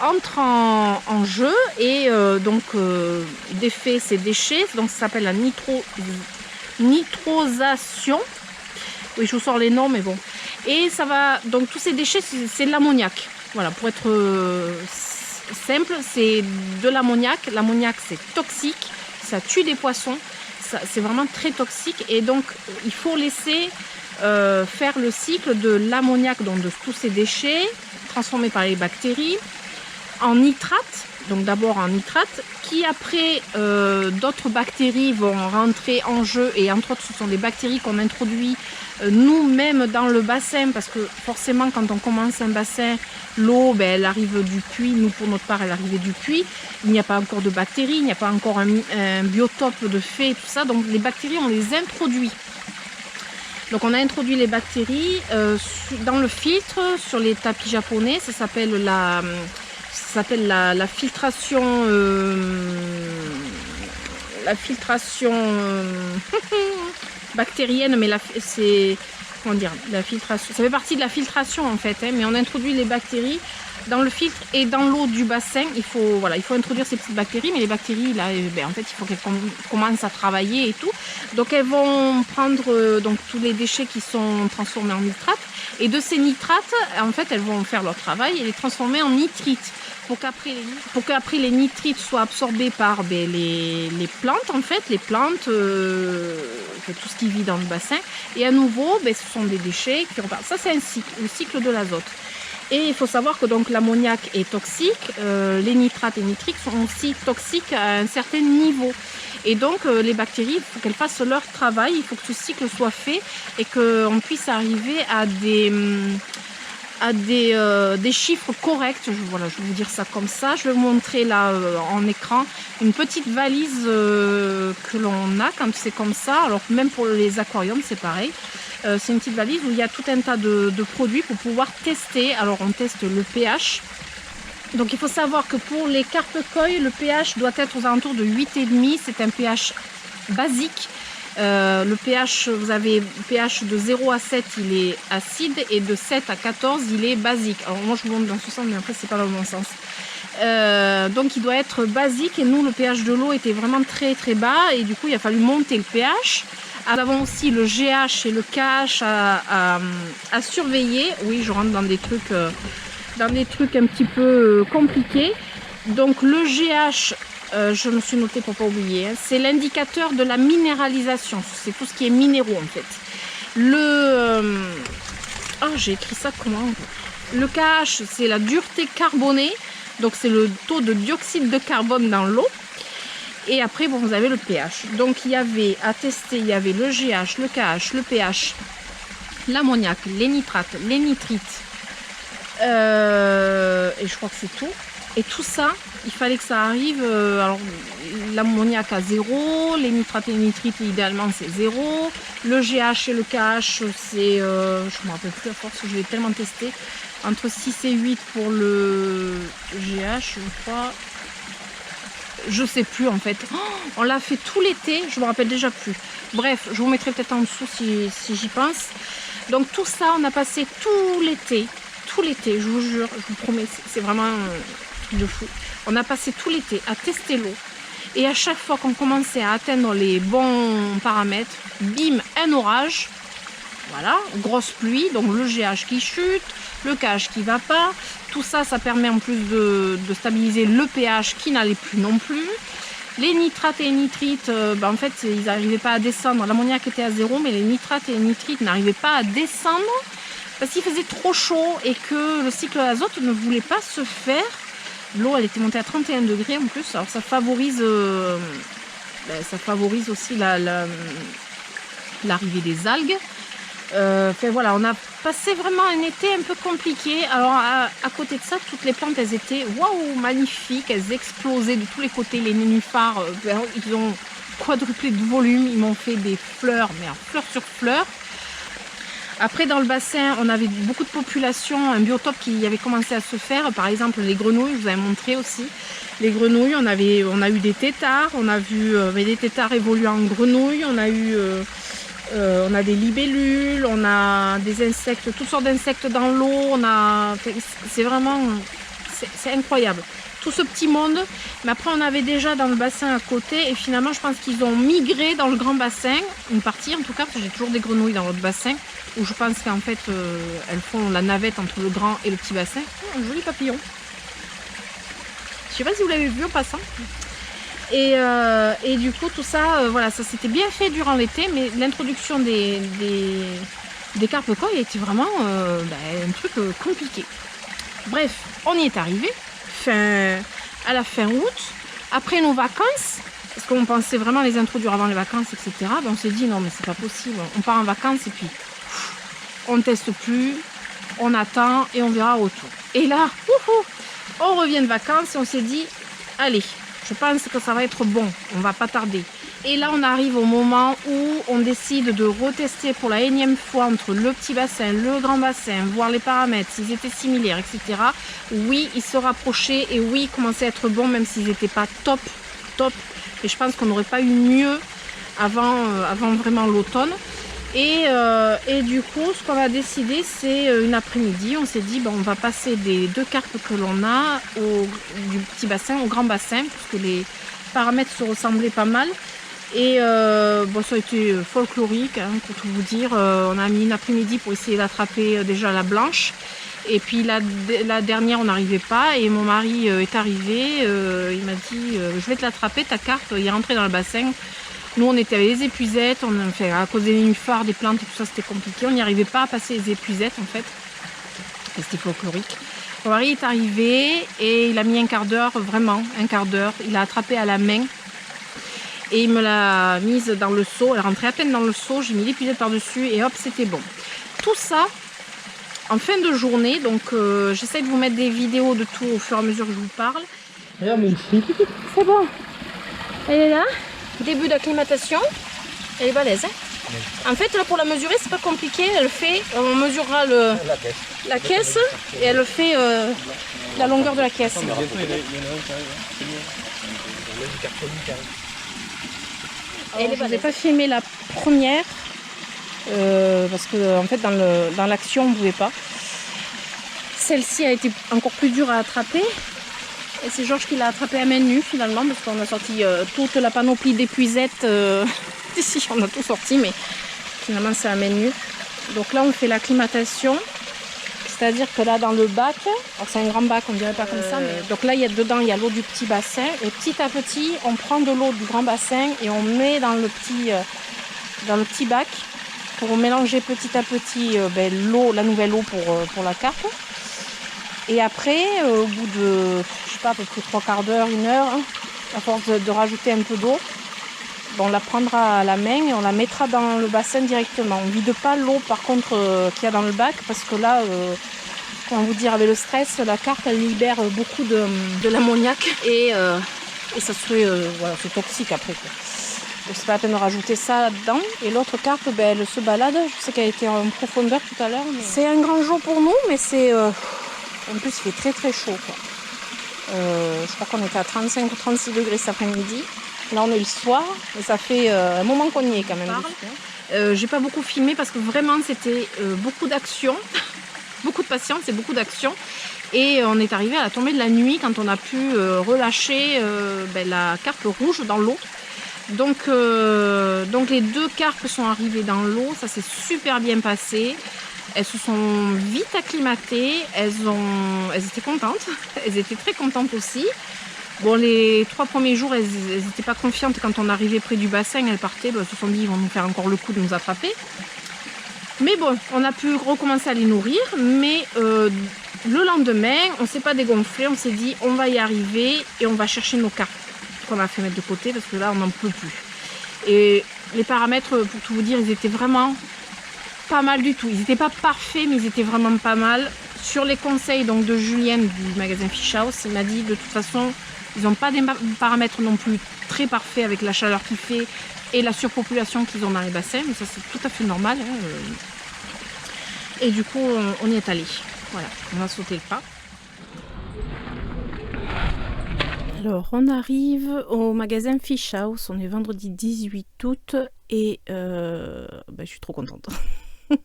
Speaker 1: entrent en jeu et donc défait ces déchets. Donc ça s'appelle la nitrosation. Oui, je vous sors les noms, mais bon. Et ça va, donc tous ces déchets, c'est de l'ammoniac. Voilà, pour être simple, c'est de l'ammoniac. L'ammoniac, c'est toxique, ça tue des poissons, c'est vraiment très toxique. Et donc, il faut laisser faire le cycle de l'ammoniac, donc de tous ces déchets transformés par les bactéries, en nitrate. Donc d'abord en nitrate, qui après d'autres bactéries vont rentrer en jeu, et entre autres ce sont des bactéries qu'on introduit nous-mêmes dans le bassin, parce que forcément quand on commence un bassin, l'eau elle arrive du puits, nous pour notre part elle arrivait du puits, il n'y a pas encore de bactéries, il n'y a pas encore un biotope de fait, tout ça, donc les bactéries on les introduit. Donc on a introduit les bactéries dans le filtre, sur les tapis japonais, ça s'appelle la filtration, bactérienne, mais c'est comment dire, la filtration, ça fait partie de la filtration en fait, mais on introduit les bactéries dans le filtre et dans l'eau du bassin. Il faut introduire ces petites bactéries, mais les bactéries là, en fait il faut qu'elles commencent à travailler et tout, donc elles vont prendre donc tous les déchets qui sont transformés en nitrates, et de ces nitrates en fait elles vont faire leur travail et les transformer en nitrites, pour qu'après les nitrites soient absorbés par les plantes, en fait, les plantes, tout ce qui vit dans le bassin. Et à nouveau, ce sont des déchets qui repartent. Ça, c'est un cycle, le cycle de l'azote. Et il faut savoir que donc l'ammoniac est toxique, les nitrates et nitrites sont aussi toxiques à un certain niveau. Et donc les bactéries, il faut qu'elles fassent leur travail, il faut que ce cycle soit fait et qu'on puisse arriver à des chiffres corrects. Je vais vous dire ça comme ça. Je vais vous montrer là en écran une petite valise que l'on a quand c'est comme ça. Alors même pour les aquariums c'est pareil. C'est une petite valise où il y a tout un tas de produits pour pouvoir tester. Alors on teste le pH. Donc il faut savoir que pour les carpe koi, le pH doit être aux alentours de 8,5. C'est un pH basique. Le pH, vous avez pH de 0 à 7, il est acide, et de 7 à 14, il est basique. Alors moi je vous montre dans ce sens, mais après c'est pas dans le bon sens. Donc il doit être basique, et nous le pH de l'eau était vraiment très très bas, et du coup il a fallu monter le pH. Nous avons aussi le GH et le KH à surveiller. Oui, je rentre dans des trucs un petit peu compliqués. Donc le GH, je me suis noté pour pas oublier, c'est l'indicateur de la minéralisation, c'est tout ce qui est minéraux en fait. J'ai écrit ça comment? Le KH, c'est la dureté carbonée, donc c'est le taux de dioxyde de carbone dans l'eau. Et après, vous avez le pH. Donc il y avait à tester, il y avait le GH, le KH, le pH, l'ammoniac, les nitrates, les nitrites, et je crois que c'est tout. Et tout ça, il fallait que ça arrive, alors l'ammoniac à 0, les nitrates et les nitrites idéalement c'est 0, le GH et le KH c'est, je ne me rappelle plus à force, je l'ai tellement testé, entre 6 et 8 pour le GH, je crois, je sais plus en fait, on l'a fait tout l'été, je me rappelle déjà plus. Bref, je vous mettrai peut-être en dessous si j'y pense. Donc tout ça, on a passé tout l'été, je vous jure, je vous promets, c'est vraiment de fou. On a passé tout l'été à tester l'eau, et à chaque fois qu'on commençait à atteindre les bons paramètres, bim, un orage, Voilà, grosse pluie, donc le GH qui chute, le KH qui va pas. Tout ça, ça permet en plus de stabiliser le pH qui n'allait plus non plus. Les nitrates et les nitrites, en fait, ils n'arrivaient pas à descendre. L'ammoniac était à 0, mais les nitrates et les nitrites n'arrivaient pas à descendre parce qu'il faisait trop chaud et que le cycle d'azote ne voulait pas se faire. L'eau, elle était montée à 31 degrés en plus. Alors, ça favorise aussi l'arrivée des algues. Enfin, voilà, on a passé vraiment un été un peu compliqué. Alors à côté de ça, toutes les plantes, elles étaient waouh, magnifiques, elles explosaient de tous les côtés. Les nénuphars, ils ont quadruplé de volume, ils m'ont fait des fleurs, mais fleur sur fleur. Après, dans le bassin, on avait beaucoup de populations, un biotope qui avait commencé à se faire. Par exemple, les grenouilles, je vous avais montré aussi. Les grenouilles, on a eu des têtards, on a vu des têtards évoluer en grenouilles, on a des libellules, on a des insectes, toutes sortes d'insectes dans l'eau. C'est vraiment, c'est incroyable. Tout ce petit monde. Mais après, on avait déjà dans le bassin à côté. Et finalement, je pense qu'ils ont migré dans le grand bassin. Une partie, en tout cas, parce que j'ai toujours des grenouilles dans l'autre bassin. Où je pense qu'en fait, elles font la navette entre le grand et le petit bassin. Un joli papillon. Je sais pas si vous l'avez vu en passant. Et du coup, tout ça, voilà, ça s'était bien fait durant l'été, mais l'introduction des carpes koi était vraiment un truc compliqué. Bref, on y est arrivé à la fin août, après nos vacances, parce qu'on pensait vraiment les introduire avant les vacances, etc. Ben on s'est dit non, mais c'est pas possible, on part en vacances et puis on ne teste plus, on attend et on verra au retour. Et là, on revient de vacances et on s'est dit, allez, je pense que ça va être bon, on va pas tarder. Et là, on arrive au moment où on décide de retester pour la énième fois entre le petit bassin, le grand bassin, voir les paramètres, s'ils étaient similaires, etc. Oui, ils se rapprochaient et oui, ils commençaient à être bons, même s'ils n'étaient pas top. Et je pense qu'on n'aurait pas eu mieux avant vraiment l'automne. Et du coup, ce qu'on a décidé, c'est une après-midi, on s'est dit, on va passer des 2 carpes que l'on a du petit bassin au grand bassin, parce que les paramètres se ressemblaient pas mal. Et ça a été folklorique, hein, pour tout vous dire. On a mis une après-midi pour essayer d'attraper déjà la blanche. Et puis la dernière, on n'arrivait pas. Et mon mari est arrivé, il m'a dit, je vais te l'attraper, ta carpe. Il est rentré dans le bassin. Nous, on était avec les épuisettes, à cause des nénuphars, des plantes et tout ça, c'était compliqué. On n'y arrivait pas à passer les épuisettes, en fait. Et c'était folklorique. Mon mari est arrivé et il a mis un quart d'heure, vraiment, un quart d'heure. Il a attrapé à la main et il me l'a mise dans le seau. Elle rentrait à peine dans le seau, j'ai mis l'épuisette par-dessus et hop, c'était bon. Tout ça, en fin de journée, donc j'essaie de vous mettre des vidéos de tout au fur et à mesure que je vous parle. C'est bon. Elle est là. Début d'acclimatation, elle est balèze. Hein. En fait, là pour la mesurer, c'est pas compliqué. On mesurera la caisse et elle fait la longueur de la caisse. Alors, je n'ai pas filmé la première parce que en fait dans l'action on ne pouvait pas. Celle-ci a été encore plus dure à attraper. Et c'est Georges qui l'a attrapé à main nue finalement, parce qu'on a sorti toute la panoplie d'épuisettes. Ici, on a tout sorti, mais finalement c'est à main nue. Donc là, on fait l'acclimatation. C'est-à-dire que là, dans le bac, alors c'est un grand bac, on dirait pas comme ça, mais donc là, dedans, il y a l'eau du petit bassin. Et petit à petit, on prend de l'eau du grand bassin et on met dans le petit bac pour mélanger petit à petit la nouvelle eau pour la carpe. Et après, au bout de, je sais pas, à peu près 3/4 d'heure, 1 heure, hein, à force de rajouter un peu d'eau, on la prendra à la main et on la mettra dans le bassin directement. On ne vide pas l'eau par contre qu'il y a dans le bac, parce que là, comment vous dire, avec le stress, la carpe elle libère beaucoup de l'ammoniac et ça serait voilà, c'est toxique après, quoi. Donc c'est pas la peine de rajouter ça là-dedans. Et l'autre carpe, elle se balade. Je sais qu'elle était en profondeur tout à l'heure. Mais... c'est un grand jour pour nous, mais c'est... en plus, il fait très très chaud, quoi. Je crois qu'on était à 35 ou 36 degrés cet après-midi. Là, on est le soir, mais ça fait un moment qu'on y est quand même. J'ai pas beaucoup filmé parce que vraiment, c'était beaucoup d'action, beaucoup de patience et beaucoup d'action. Et on est arrivé à la tombée de la nuit quand on a pu relâcher la carpe rouge dans l'eau. Donc les 2 carpes sont arrivées dans l'eau, ça s'est super bien passé. Elles se sont vite acclimatées, elles étaient contentes, elles étaient très contentes aussi. Bon, les 3 premiers jours, elles n'étaient pas confiantes quand on arrivait près du bassin, elles partaient, elles se sont dit ils vont nous faire encore le coup de nous attraper. Mais bon, on a pu recommencer à les nourrir, mais le lendemain, on ne s'est pas dégonflé, on s'est dit on va y arriver et on va chercher nos carpes qu'on a fait mettre de côté parce que là on n'en peut plus. Et les paramètres, pour tout vous dire, ils étaient vraiment pas mal du tout. Ils n'étaient pas parfaits, mais ils étaient vraiment pas mal. Sur les conseils donc de Julienne du magasin Fish House, il m'a dit de toute façon, ils n'ont pas des paramètres non plus très parfaits avec la chaleur qu'il fait et la surpopulation qu'ils ont dans les bassins, mais ça c'est tout à fait normal. Hein. Et du coup, on y est allé. Voilà, on va sauter le pas. Alors, on arrive au magasin Fish House, on est vendredi 18 août et je suis trop contente. Oui,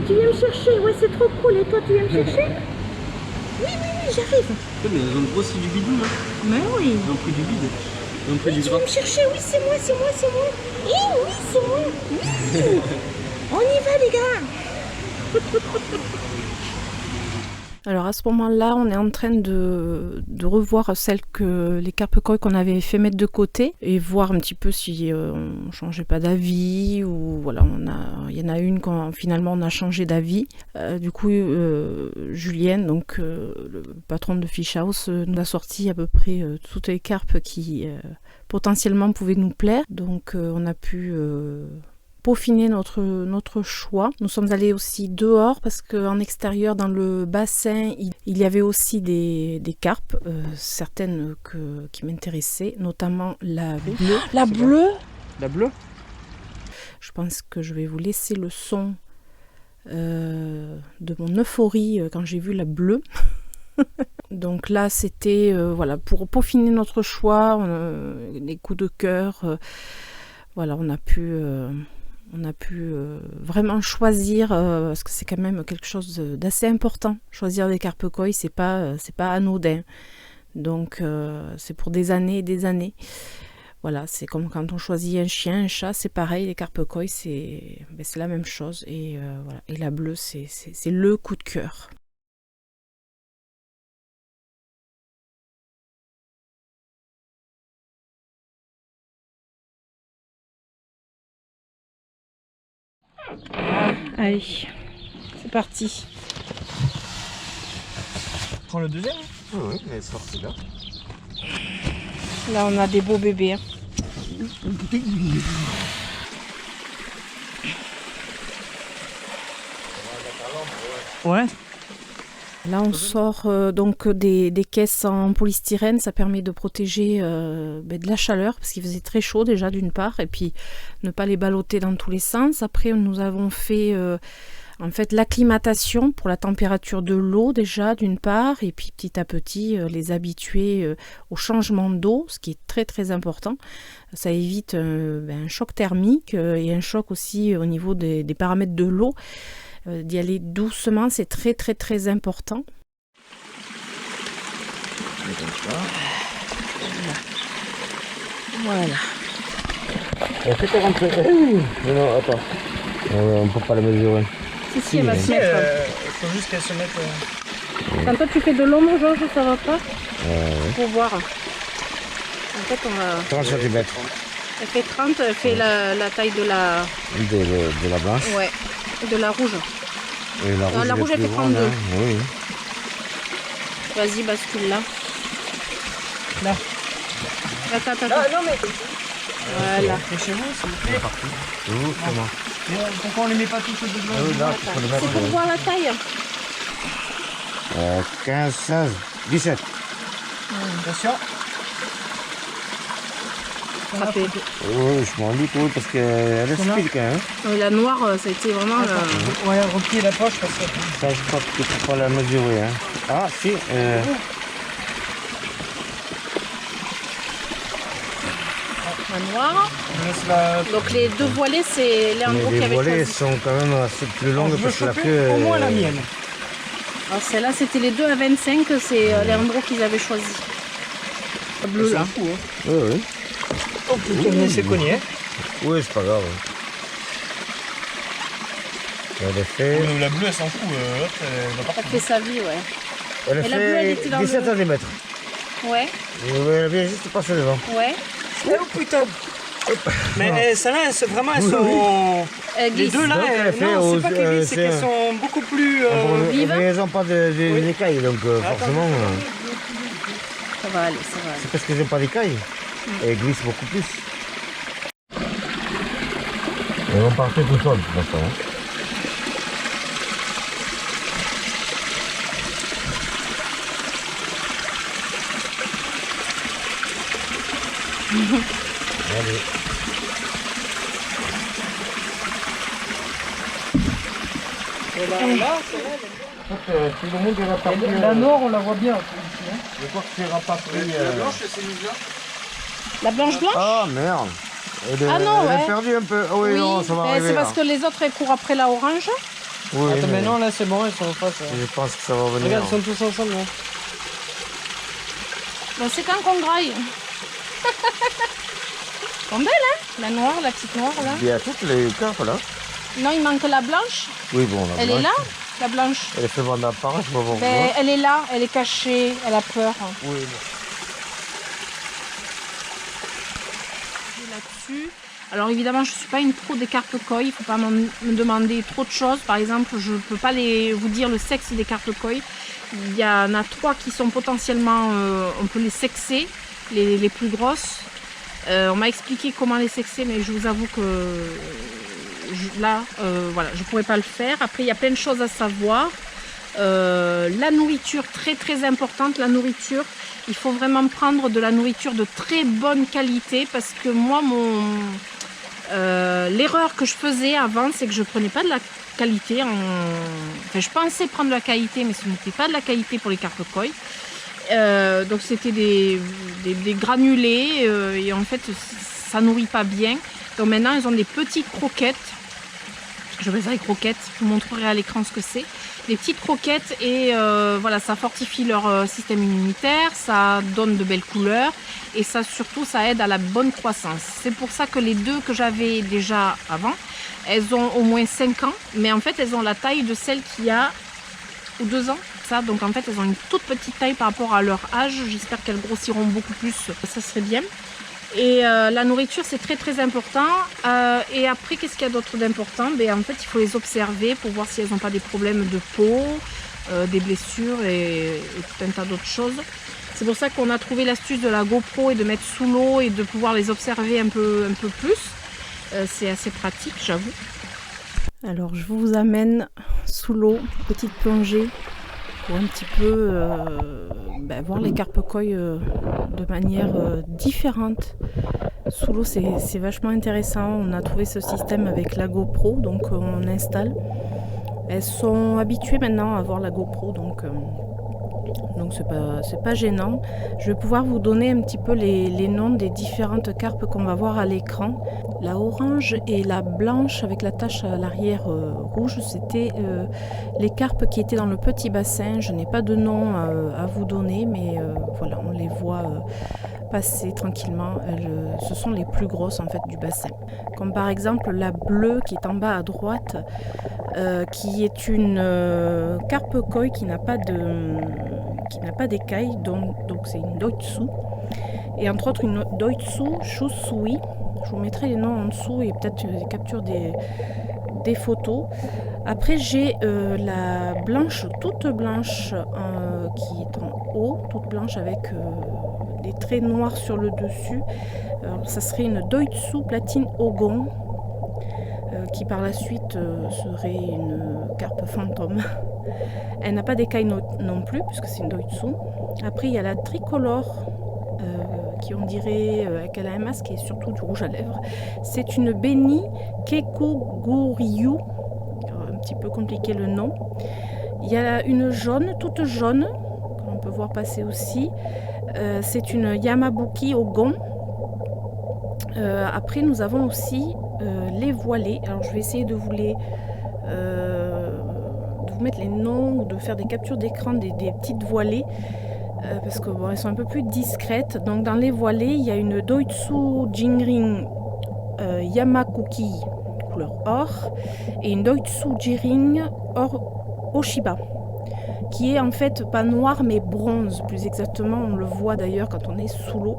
Speaker 1: tu viens me chercher, ouais c'est trop cool, et toi tu viens me chercher? Oui, j'arrive.
Speaker 2: Mais ils ont grossi du bidou là.
Speaker 1: Mais oui.
Speaker 2: Ils ont pris du bide. Ils ont pris du
Speaker 1: Tu
Speaker 2: gras.
Speaker 1: viens me chercher, oui c'est moi. Oui, c'est moi. Oui. On y va les gars. Alors à ce moment-là, on est en train de revoir les carpes koi qu'on avait fait mettre de côté et voir un petit peu si on changeait pas d'avis ou voilà, il y en a une quand finalement on a changé d'avis. Du coup, Julienne, donc le patron de Fish House, nous a sorti à peu près toutes les carpes qui potentiellement pouvaient nous plaire. Donc on a pu peaufiner notre choix. Nous sommes allés aussi dehors parce qu'en extérieur, dans le bassin, il y avait aussi des carpes, certaines qui m'intéressaient, notamment la bleue. La bleue.
Speaker 2: La bleue.
Speaker 1: Je pense que je vais vous laisser le son de mon euphorie quand j'ai vu la bleue. Donc là, c'était voilà, pour peaufiner notre choix, les coups de cœur. Voilà, on a pu vraiment choisir parce que c'est quand même quelque chose d'assez important. Choisir des carpes koi, c'est pas anodin. Donc c'est pour des années et des années. Voilà, c'est comme quand on choisit un chien, un chat, c'est pareil. Les carpes koi, c'est la même chose. Et voilà. Et la bleue, c'est le coup de cœur. Allez, c'est parti.
Speaker 2: Prends le deuxième. Oui, elle est sortie là.
Speaker 1: Là, on a des beaux bébés. Hein.
Speaker 2: Ouais.
Speaker 1: Là, on sort donc des caisses en polystyrène. Ça permet de protéger de la chaleur parce qu'il faisait très chaud déjà d'une part, et puis ne pas les balloter dans tous les sens. Après, nous avons fait en fait l'acclimatation pour la température de l'eau déjà d'une part, et puis petit à petit les habituer au changement d'eau, ce qui est très très important. Ça évite un choc thermique et un choc aussi au niveau des paramètres de l'eau. D'y aller doucement, c'est très très très important. Voilà.
Speaker 2: Est-ce que t'es rentré? Non, attends. On peut pas la mesurer.
Speaker 1: Si, elle va se mettre.
Speaker 2: Il faut juste qu'elle se mette.
Speaker 1: Quand toi tu fais de l'ombre, Georges, ça va pas? Faut voir. En fait, on va.
Speaker 2: 30 cm.
Speaker 1: Elle fait 30, elle fait la taille de la.
Speaker 2: De la blanche.
Speaker 1: Ouais. De la rouge.
Speaker 2: Et la rouge,
Speaker 1: la rouge elle fait 32.
Speaker 2: Hein. Oui.
Speaker 1: Vas-y, bascule là.
Speaker 2: Là.
Speaker 1: Attends.
Speaker 2: Non mais.
Speaker 1: Voilà.
Speaker 2: C'est chez vous, s'il vous plaît. Comment? Pourquoi on les met pas tous au dedans?
Speaker 1: C'est pour voir la taille.
Speaker 2: 15, 16, 17. Attention.
Speaker 1: Frappé.
Speaker 2: Oui, je m'en doute, oui, parce qu'elle est speed quand même.
Speaker 1: La noire, ça a été vraiment.
Speaker 2: Ouais, replier la poche parce que. Ça, je crois que tu peux pas la mesurer. Hein. Ah, si.
Speaker 1: La noire. Donc les deux voilées, c'est Léandro qui avait choisi.
Speaker 2: Les voilées sont quand même assez plus longues parce que la queue.
Speaker 3: Au moins la mienne.
Speaker 1: Alors celle-là, c'était les deux à 25, c'est Léandro qu'ils avaient choisi. Bleu là.
Speaker 3: Fou, hein.
Speaker 2: Oui, oui.
Speaker 3: Oh putain, mais c'est cogné. Hein.
Speaker 2: Oui, c'est pas grave. Elle est fait.
Speaker 3: La bleue, elle s'en fout. L'autre, elle va pas
Speaker 1: Elle fait sa vie, ouais.
Speaker 2: Elle
Speaker 1: Et la bleue, elle était
Speaker 2: fait
Speaker 1: dans
Speaker 2: 17
Speaker 1: le-
Speaker 2: cm.
Speaker 1: Ouais,
Speaker 2: Elle vient juste passer devant.
Speaker 1: ouais.
Speaker 3: Oh putain. Mais celles-là, vraiment, elles sont.
Speaker 1: Elle
Speaker 3: Les
Speaker 1: glisse.
Speaker 3: deux là,
Speaker 2: Donc, elle fait
Speaker 3: non, c'est
Speaker 2: aux-
Speaker 3: pas qu'elles glissent, c'est
Speaker 2: c'est
Speaker 3: qu'elles
Speaker 2: un-
Speaker 3: sont beaucoup plus.
Speaker 1: Vive.
Speaker 2: Mais elles n'ont pas
Speaker 3: Oui.
Speaker 2: d'écailles, donc
Speaker 3: Attends.
Speaker 2: forcément,
Speaker 1: Ça va aller, ça va aller.
Speaker 2: c'est parce qu'elles n'ont pas d'écailles. Elles glissent beaucoup plus. Elles vont partir tout seules, de toute façon. Hein. Allez. Si le monde est rapatrié,
Speaker 3: La nord, on la voit bien. Ici, hein.
Speaker 2: je crois que c'est rapatrié.
Speaker 3: c'est mise là.
Speaker 1: La blanche blanche
Speaker 2: Ah merde!
Speaker 1: Ah non,
Speaker 2: elle
Speaker 1: ouais.
Speaker 2: est perdue un peu. Oh, oui, non, ça va
Speaker 1: mais
Speaker 2: arriver.
Speaker 1: c'est parce
Speaker 2: là.
Speaker 1: que les autres elles courent après la orange.
Speaker 2: Oui,
Speaker 3: Attends,
Speaker 2: mais
Speaker 3: mais non, là, c'est bon, elles sont en face.
Speaker 2: je pense que ça va venir.
Speaker 3: Regarde, ils sont tous ensemble là.
Speaker 1: Bon, c'est quand qu'on graille. Elles sont belles, hein? La noire, la petite noire là.
Speaker 2: Il y a toutes les carpes là.
Speaker 1: Non, il manque la blanche.
Speaker 2: Oui, bon, la
Speaker 1: Elle est
Speaker 2: blanche,
Speaker 1: là, la blanche.
Speaker 2: Elle est fait vendre à part, je vais voir.
Speaker 1: Ben, elle est là, elle est cachée, elle a peur.
Speaker 2: Oui,
Speaker 1: Là-dessus. Alors évidemment, je ne suis pas une pro des carpes koi, il ne faut pas me demander trop de choses. Par exemple, je ne peux pas vous dire le sexe des carpes koi. Il y en a 3 qui sont potentiellement, on peut les sexer, les plus grosses. On m'a expliqué comment les sexer, mais je vous avoue que voilà, je ne pourrais pas le faire. Après, il y a plein de choses à savoir. La nourriture, très très importante, la nourriture. Il faut vraiment prendre de la nourriture de très bonne qualité parce que moi, l'erreur que je faisais avant, c'est que je prenais pas de la qualité. Enfin, je pensais prendre de la qualité, mais ce n'était pas de la qualité pour les carpes koi. Donc c'était des granulés et en fait ça nourrit pas bien. Donc maintenant ils ont des petites croquettes. Je vais faire des croquettes, je vous montrerai à l'écran ce que c'est. Des petites croquettes et voilà, ça fortifie leur système immunitaire, ça donne de belles couleurs et ça surtout ça aide à la bonne croissance. C'est pour ça que les deux que j'avais déjà avant, elles ont au moins 5 ans, mais en fait elles ont la taille de celle qui a ou 2 ans. Ça, donc en fait elles ont une toute petite taille par rapport à leur âge. J'espère qu'elles grossiront beaucoup plus, ça serait bien. Et la nourriture c'est très très important. Et après qu'est-ce qu'il y a d'autre d'important? En fait il faut les observer pour voir si elles n'ont pas des problèmes de peau, des blessures et tout un tas d'autres choses. C'est pour ça qu'on a trouvé l'astuce de la GoPro et de mettre sous l'eau et de pouvoir les observer un peu plus. C'est assez pratique, j'avoue. Alors je vous amène sous l'eau, petite plongée pour un petit peu voir les carpes koi de manière différente. Sous l'eau c'est vachement intéressant. On a trouvé ce système avec la GoPro, donc on installe. Elles sont habituées maintenant à voir la GoPro, donc c'est pas gênant. Je vais pouvoir vous donner un petit peu les noms des différentes carpes qu'on va voir à l'écran. La orange et la blanche avec la tache à l'arrière rouge, c'était les carpes qui étaient dans le petit bassin. Je n'ai pas de nom à vous donner, mais voilà, on les voit passer tranquillement. Ce sont les plus grosses en fait du bassin. Comme par exemple la bleue qui est en bas à droite, qui est une carpe koi qui n'a pas d'écailles, donc c'est une doitsu. Et entre autres une doitsu shusui. Je vous mettrai les noms en dessous et peut-être des captures des photos. Après j'ai la blanche, toute blanche, qui est en haut, toute blanche avec des traits noirs sur le dessus. Alors, ça serait une doitsu platine ogon, qui par la suite serait une carpe fantôme. Elle n'a pas d'écailles non plus puisque c'est une doitsu. Après il y a la tricolore, qui on dirait qu'elle a un masque et surtout du rouge à lèvres. C'est une Beni Kekuguryu, un petit peu compliqué le nom. Il y a une jaune, toute jaune, qu'on peut voir passer aussi. C'est une Yamabuki Ogon. Après nous avons aussi les voilées. Alors je vais essayer de vous mettre les noms ou de faire des captures d'écran des petites voilées. parce que bon, elles sont un peu plus discrètes. Donc dans les voilées, il y a une Doitsu Jinrin Yamakuki couleur or et une Doitsu Jirin or Oshiba, qui est en fait pas noir mais bronze plus exactement. On le voit d'ailleurs quand on est sous l'eau.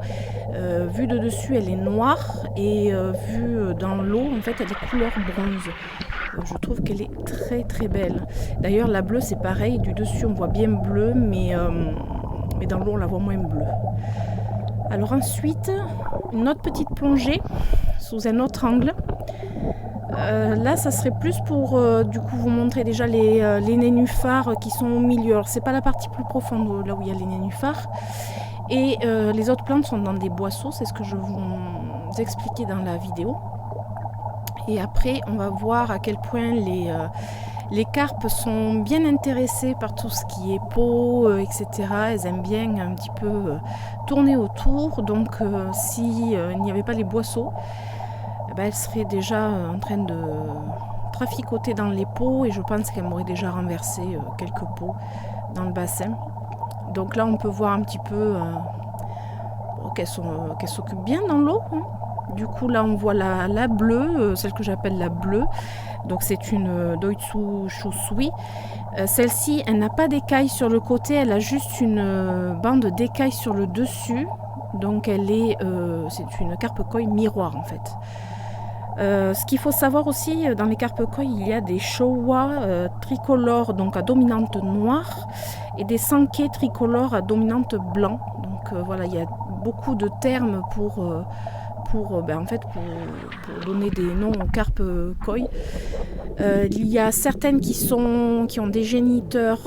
Speaker 1: Vue de dessus, elle est noire et vue dans l'eau, en fait, elle est couleur bronze. Je trouve qu'elle est très très belle. D'ailleurs, la bleue, c'est pareil. Du dessus, on voit bien bleu, mais dans l'eau, on la voit moins bleue. Alors ensuite, une autre petite plongée sous un autre angle. Là, ça serait plus pour du coup vous montrer déjà les nénuphars qui sont au milieu. Alors, c'est pas la partie plus profonde là où il y a les nénuphars. Et les autres plantes sont dans des boisseaux, c'est ce que je vais vous expliquer dans la vidéo. Et après, on va voir à quel point les carpes sont bien intéressées par tout ce qui est peau, etc. Elles aiment bien un petit peu tourner autour. Donc, s'il n'y avait pas les boisseaux, elles seraient déjà en train de traficoter dans les pots. Et je pense qu'elles m'auraient déjà renversé quelques pots dans le bassin. Donc là, on peut voir un petit peu qu'elles s'occupent bien dans l'eau. Hein. Du coup, là, on voit la bleue, celle que j'appelle la bleue. Donc, c'est une Doitsu Shusui. Celle-ci, elle n'a pas d'écailles sur le côté, elle a juste une bande d'écailles sur le dessus. Donc, c'est une carpe koi miroir, en fait. Ce qu'il faut savoir aussi, dans les carpes koi, il y a des Showa tricolores, donc à dominante noire, et des Sankei tricolores à dominante blanc. Donc voilà, il y a beaucoup de termes pour donner des noms aux carpes koi. Il y a certaines qui ont des géniteurs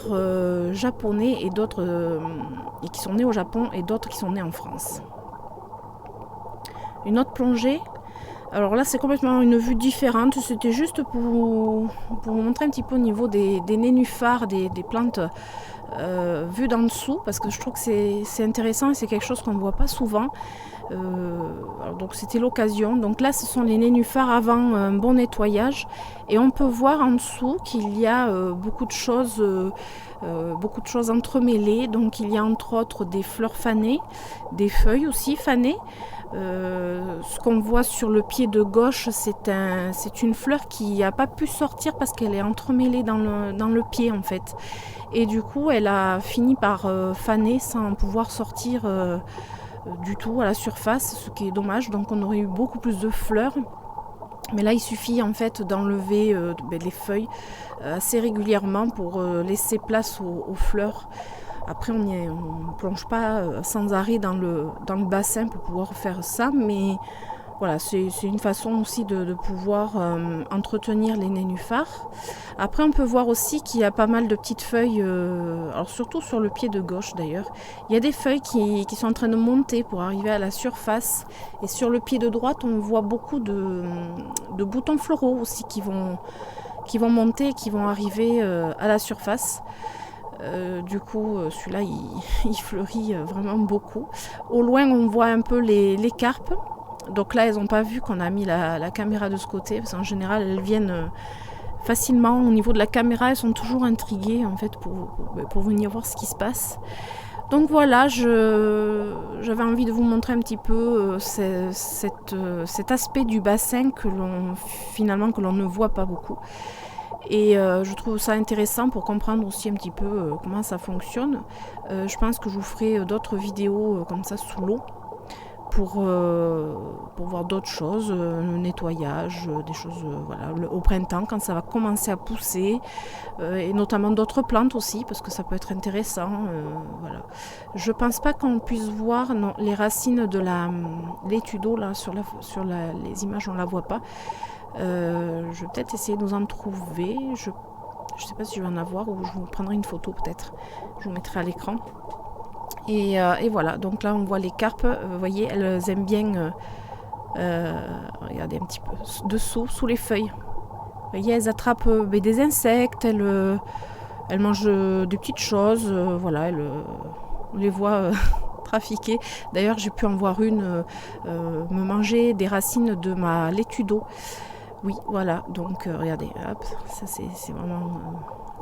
Speaker 1: japonais et d'autres et qui sont nées au Japon et d'autres qui sont nées en France. Une autre plongée. Alors là, c'est complètement une vue différente. C'était juste pour vous montrer un petit peu au niveau des nénuphars, des plantes vues d'en dessous, parce que je trouve que c'est intéressant et c'est quelque chose qu'on ne voit pas souvent. Donc c'était l'occasion. Donc là, ce sont les nénuphars avant un bon nettoyage. Et on peut voir en dessous qu'il y a beaucoup de choses entremêlées. Donc il y a entre autres des fleurs fanées, des feuilles aussi fanées. Ce qu'on voit sur le pied de gauche, c'est une fleur qui n'a pas pu sortir parce qu'elle est entremêlée dans le pied en fait. Et du coup, elle a fini par faner sans pouvoir sortir du tout à la surface, ce qui est dommage. Donc on aurait eu beaucoup plus de fleurs. Mais là, il suffit en fait d'enlever les feuilles assez régulièrement pour laisser place aux fleurs. Après, on ne plonge pas sans arrêt dans le bassin pour pouvoir faire ça, mais voilà, c'est une façon aussi de pouvoir entretenir les nénuphars. Après, on peut voir aussi qu'il y a pas mal de petites feuilles, alors surtout sur le pied de gauche d'ailleurs. Il y a des feuilles qui sont en train de monter pour arriver à la surface. Et sur le pied de droite, on voit beaucoup de boutons floraux aussi qui vont monter et qui vont arriver à la surface. Du coup, celui-là, il fleurit vraiment beaucoup. Au loin, on voit un peu les carpes. Donc là, elles n'ont pas vu qu'on a mis la caméra de ce côté, parce qu'en général, elles viennent facilement au niveau de la caméra. Elles sont toujours intriguées, en fait, pour venir voir ce qui se passe. Donc voilà, j'avais envie de vous montrer un petit peu cet aspect du bassin que l'on ne voit pas beaucoup. Et je trouve ça intéressant pour comprendre aussi un petit peu comment ça fonctionne. Je pense que je vous ferai d'autres vidéos comme ça sous l'eau pour voir d'autres choses, le nettoyage, des choses au printemps quand ça va commencer à pousser, et notamment d'autres plantes aussi parce que ça peut être intéressant. Voilà. Je pense pas qu'on puisse voir les racines de l'étudo là sur les images, on la voit pas. Je vais peut-être essayer de nous en trouver. Je ne sais pas si je vais en avoir ou je vous prendrai une photo peut-être. Je vous mettrai à l'écran. Et voilà, donc là on voit les carpes. Vous voyez, elles aiment bien regardez un petit peu dessous, sous les feuilles. Vous voyez, elles attrapent des insectes, elles mangent des petites choses. Voilà, on les voit trafiquer. D'ailleurs, j'ai pu en voir une me manger des racines de ma laitue d'eau. Oui, voilà, donc regardez, hop, ça c'est vraiment...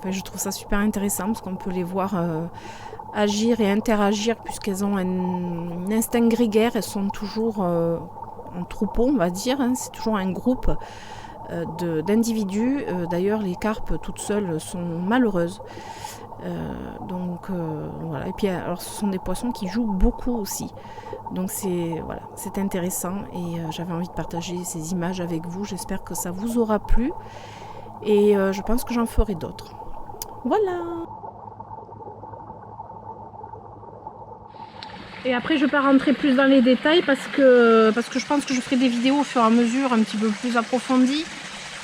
Speaker 1: je trouve ça super intéressant parce qu'on peut les voir agir et interagir puisqu'elles ont un instinct grégaire, elles sont toujours en troupeau, on va dire, hein. C'est toujours un groupe d'individus. D'ailleurs, les carpes toutes seules sont malheureuses. Voilà. Et puis alors ce sont des poissons qui jouent beaucoup aussi. Donc voilà, c'est intéressant et j'avais envie de partager ces images avec vous. J'espère que ça vous aura plu et je pense que j'en ferai d'autres. Voilà. Et après je ne vais pas rentrer plus dans les détails parce que je pense que je ferai des vidéos au fur et à mesure un petit peu plus approfondies.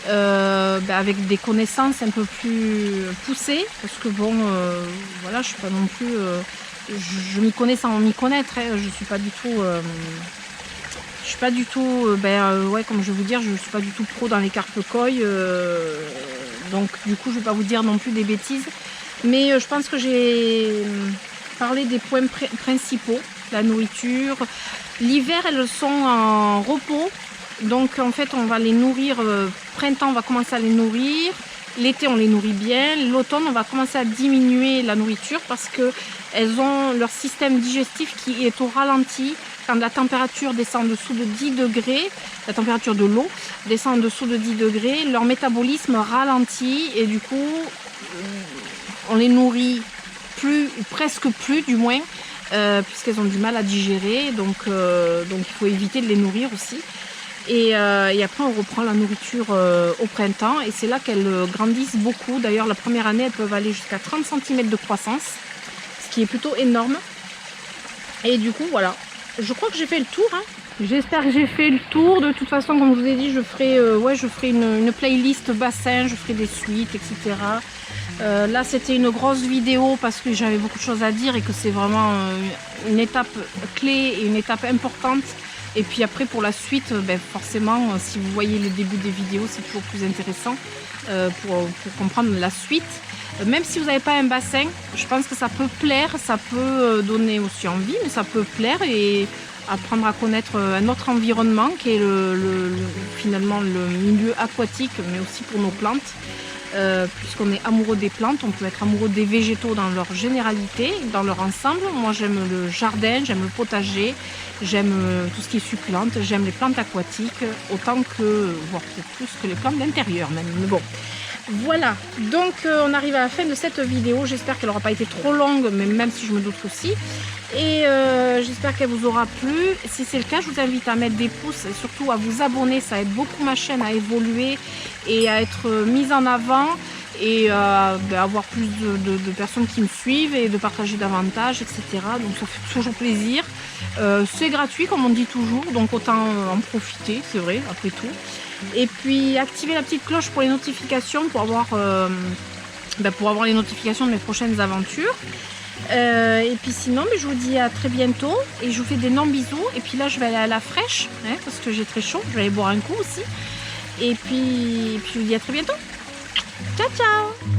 Speaker 1: Avec des connaissances un peu plus poussées parce que bon voilà, je suis pas non plus je m'y connais sans m'y connaître, hein. Je suis pas du tout ouais, comme je vais vous dire, je suis pas du tout pro dans les carpes koi, donc du coup je vais pas vous dire non plus des bêtises, mais je pense que j'ai parlé des points principaux. La nourriture, l'hiver elles sont en repos. Donc en fait on va les nourrir, printemps on va commencer à les nourrir, l'été on les nourrit bien, l'automne on va commencer à diminuer la nourriture parce que elles ont leur système digestif qui est au ralenti. Quand la température descend en dessous de 10 degrés, la température de l'eau descend en dessous de 10 degrés, leur métabolisme ralentit et du coup on les nourrit plus, ou presque plus du moins, puisqu'elles ont du mal à digérer, donc il faut éviter de les nourrir aussi. Et après on reprend la nourriture au printemps et c'est là qu'elles grandissent beaucoup. D'ailleurs la première année elles peuvent aller jusqu'à 30 cm de croissance, ce qui est plutôt énorme. Et du coup voilà, je crois que j'ai fait le tour, hein. J'espère que j'ai fait le tour. De toute façon comme je vous ai dit, je ferai une playlist bassin, je ferai des suites, etc. Là c'était une grosse vidéo parce que j'avais beaucoup de choses à dire et que c'est vraiment une étape clé et une étape importante. Et puis après pour la suite, forcément si vous voyez le début des vidéos c'est toujours plus intéressant pour comprendre la suite. Même si vous n'avez pas un bassin, je pense que ça peut plaire, ça peut donner aussi envie, mais ça peut plaire et apprendre à connaître un autre environnement qui est finalement le milieu aquatique, mais aussi pour nos plantes. Puisqu'on est amoureux des plantes, on peut être amoureux des végétaux dans leur généralité, dans leur ensemble. Moi j'aime le jardin, j'aime le potager, j'aime tout ce qui est succulente, j'aime les plantes aquatiques, autant que, voire peut-être plus que les plantes d'intérieur même, mais bon. Voilà, donc on arrive à la fin de cette vidéo, j'espère qu'elle n'aura pas été trop longue, mais même si je me doute aussi. Et j'espère qu'elle vous aura plu. Si c'est le cas, je vous invite à mettre des pouces et surtout à vous abonner, ça aide beaucoup ma chaîne à évoluer et à être mise en avant et à avoir plus de personnes qui me suivent et de partager davantage, etc. Donc ça fait toujours plaisir. C'est gratuit comme on dit toujours, donc autant en profiter, c'est vrai, après tout. Et puis activer la petite cloche pour les notifications, pour avoir les notifications de mes prochaines aventures. Et puis sinon je vous dis à très bientôt et je vous fais d'énormes bisous. Et puis là je vais aller à la fraîche, hein, parce que j'ai très chaud, je vais aller boire un coup aussi. Et puis je vous dis à très bientôt. Ciao ciao.